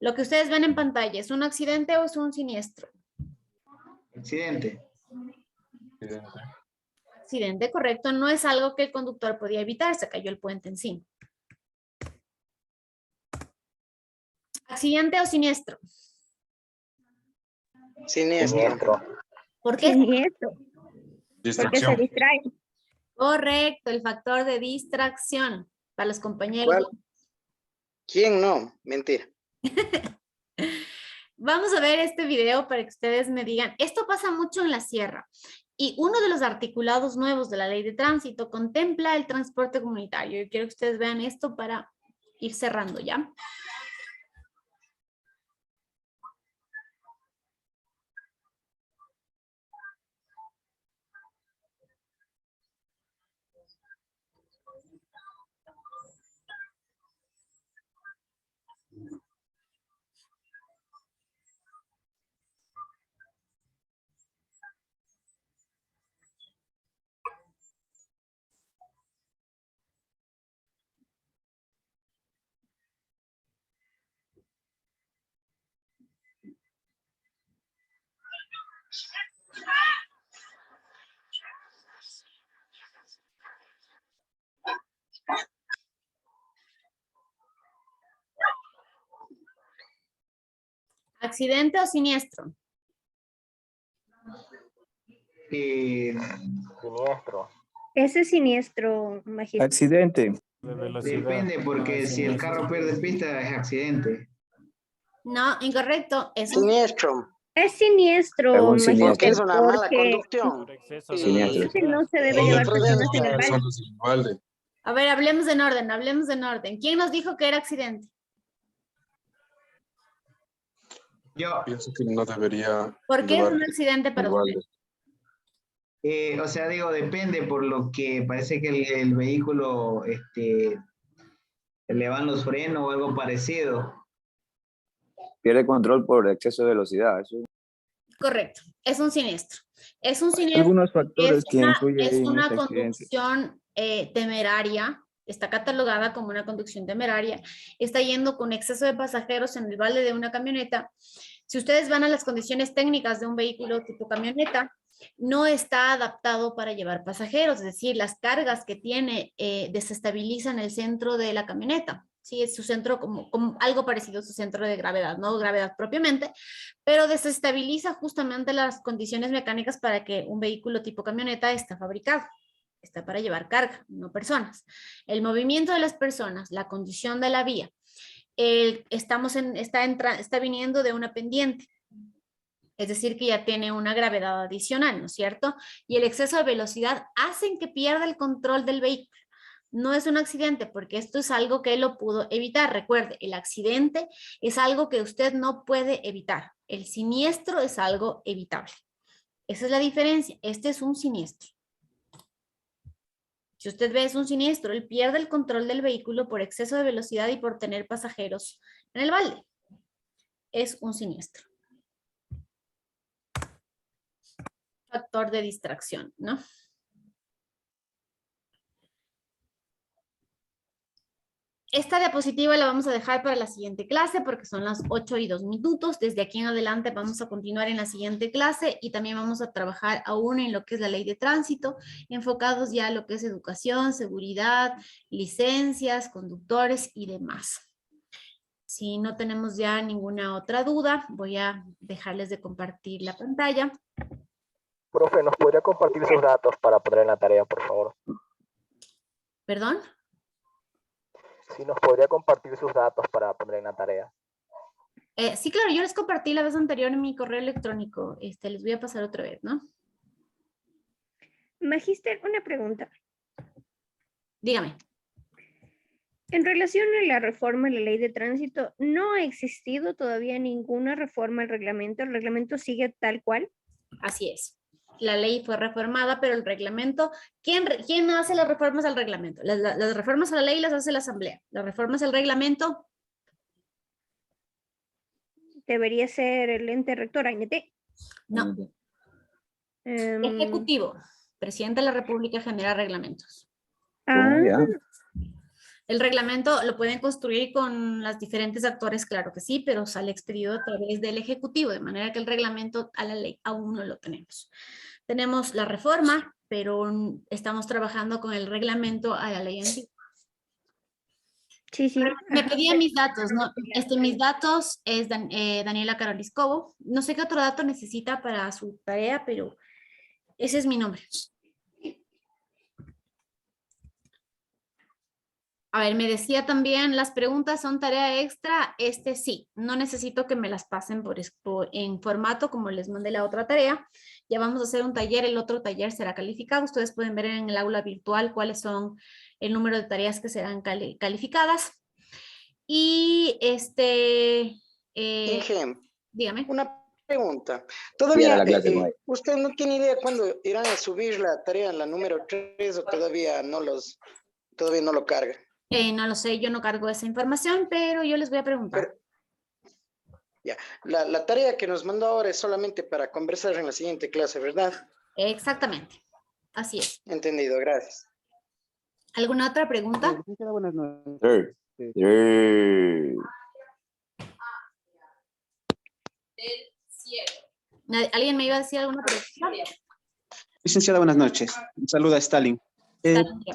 Lo que ustedes ven en pantalla, ¿es un accidente o es un siniestro? Accidente. Accidente, correcto. No es algo que el conductor podía evitar, se cayó el puente encima. ¿Accidente o siniestro? Siniestro. ¿Por qué? Siniestro. Porque se distrae. Correcto, el factor de distracción para los compañeros. ¿Cuál? ¿Quién no? Mentira. Vamos a ver este video para que ustedes me digan. Esto pasa mucho en la sierra. Y uno de los articulados nuevos de la ley de tránsito contempla el transporte comunitario. Yo quiero que ustedes vean esto para ir cerrando ya. ¿Accidente o siniestro? Siniestro. Ese es siniestro, magistra. Accidente. Depende, porque si el carro pierde pista es accidente. No, incorrecto. Es un Siniestro. Es siniestro, Algún siniestro. Porque es una mala porque conducción. Siniestro. no se debe llevar personas en el baile. A ver, hablemos en orden, hablemos en orden. ¿Quién nos dijo que era accidente? Yo. Pienso que no debería. ¿Por qué es un accidente para usted? O sea, digo, depende por lo que parece que el vehículo le van los frenos o algo parecido. Pierde control por exceso de velocidad. Eso. Correcto, es un siniestro. Es un siniestro. Algunos factores Es que influyen es en una este accidente. conducción temeraria está catalogada como una conducción temeraria, está yendo con exceso de pasajeros en el balde de una camioneta. Si ustedes van a las condiciones técnicas de un vehículo tipo camioneta, no está adaptado para llevar pasajeros, es decir, las cargas que tiene desestabilizan el centro de la camioneta. Sí, es su centro como algo parecido a su centro de gravedad, no gravedad propiamente, pero desestabiliza justamente las condiciones mecánicas para que un vehículo tipo camioneta está fabricado. Está para llevar carga, no personas. El movimiento de las personas, la condición de la vía, está viniendo de una pendiente. Es decir, que ya tiene una gravedad adicional, ¿no es cierto? Y el exceso de velocidad hacen que pierda el control del vehículo. No es un accidente, porque esto es algo que él lo pudo evitar. Recuerde, el accidente es algo que usted no puede evitar. El siniestro es algo evitable. Esa es la diferencia. Este es un siniestro. Si usted ve, es un siniestro. Él pierde el control del vehículo por exceso de velocidad y por tener pasajeros en el balde. Es un siniestro. Factor de distracción, ¿no? Esta diapositiva la vamos a dejar para la siguiente clase porque son las 8:02. Desde aquí en adelante vamos a continuar en la siguiente clase y también vamos a trabajar aún en lo que es la ley de tránsito, enfocados ya a lo que es educación, seguridad, licencias, conductores y demás. Si no tenemos ya ninguna otra duda, voy a dejarles de compartir la pantalla. Profe, ¿nos podría compartir sus datos para poner en la tarea, por favor? ¿Perdón? Si nos podría compartir sus datos para poner en la tarea. Sí, claro, yo les compartí la vez anterior en mi correo electrónico. Les voy a pasar otra vez, ¿no? Magíster, una pregunta. Dígame. En relación a la reforma de la ley de tránsito, ¿no ha existido todavía ninguna reforma al reglamento? ¿El reglamento sigue tal cual? Así es. La ley fue reformada, pero el reglamento, ¿quién hace las reformas al reglamento? Las reformas a la ley las hace la Asamblea. Las reformas al reglamento. Debería ser el ente rector, ANT. No. Ejecutivo. Presidente de la República genera reglamentos. El reglamento lo pueden construir con los diferentes actores, claro que sí, pero sale expedido a través del Ejecutivo, de manera que el reglamento a la ley aún no lo tenemos. Tenemos la reforma, pero estamos trabajando con el reglamento a la ley antigua. Sí, sí. Me pedía mis datos, ¿no? Mis datos es Daniela Carolis Cobo. No sé qué otro dato necesita para su tarea, pero ese es mi nombre. A ver, me decía también, las preguntas son tarea extra. Sí, no necesito que me las pasen en formato como les mandé la otra tarea. Ya vamos a hacer un taller, el otro taller será calificado. Ustedes pueden ver en el aula virtual cuáles son el número de tareas que serán calificadas. Y Inge, dígame. Una pregunta. Todavía, ¿usted no tiene idea cuándo irán a subir la tarea, la número 3, o todavía no lo carga? No lo sé, yo no cargo esa información, pero yo les voy a preguntar. Ya, la tarea que nos mandó ahora es solamente para conversar en la siguiente clase, ¿verdad? Exactamente, así es. Entendido, gracias. ¿Alguna otra pregunta? Buenas noches. ¿Alguien me iba a decir alguna pregunta? Licenciada, buenas noches. Saluda a Stalin.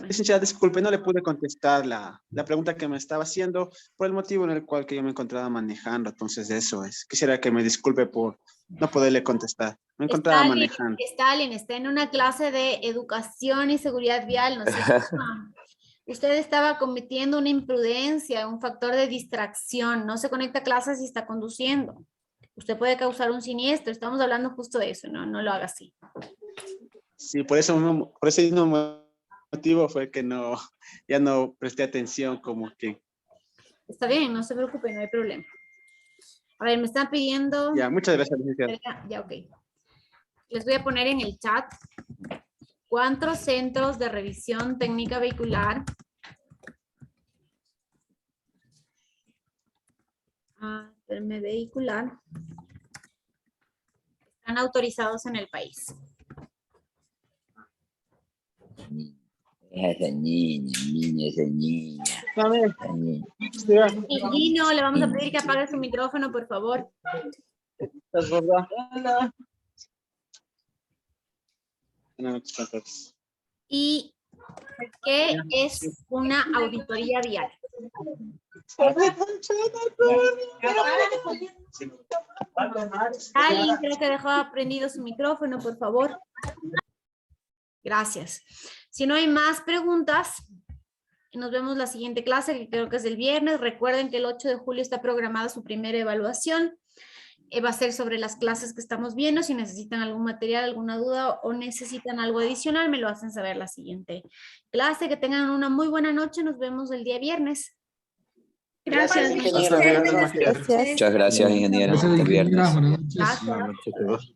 Licenciada, disculpe, no le pude contestar la pregunta que me estaba haciendo por el motivo en el cual que yo me encontraba manejando. Entonces, eso es. Quisiera que me disculpe por no poderle contestar. Me encontraba manejando. Stalin, está en una clase de educación y seguridad vial, ¿no es cierto? Usted estaba cometiendo una imprudencia, un factor de distracción. No se conecta a clases si está conduciendo. Usted puede causar un siniestro. Estamos hablando justo de eso, ¿no? No lo haga así. Sí, por ese mismo motivo fue que ya no presté atención como que. Está bien, no se preocupe, no hay problema. A ver, me están pidiendo. Ya, muchas gracias, licenciada. Ya, ok. Les voy a poner en el chat cuántos centros de revisión técnica vehicular vehicular están autorizados en el país. Esa niña. Y Gino, le vamos a pedir que apague su micrófono, por favor. ¿Y qué es una auditoría diaria? Alguien creo que dejó prendido su micrófono, por favor. Gracias. Si no hay más preguntas, nos vemos la siguiente clase, que creo que es el viernes. Recuerden que el 8 de julio está programada su primera evaluación. Va a ser sobre las clases que estamos viendo. Si necesitan algún material, alguna duda o necesitan algo adicional, me lo hacen saber la siguiente clase. Que tengan una muy buena noche. Nos vemos el día viernes. Gracias, ingeniero. Muchas gracias, ingeniero. Hasta el viernes. Gracias.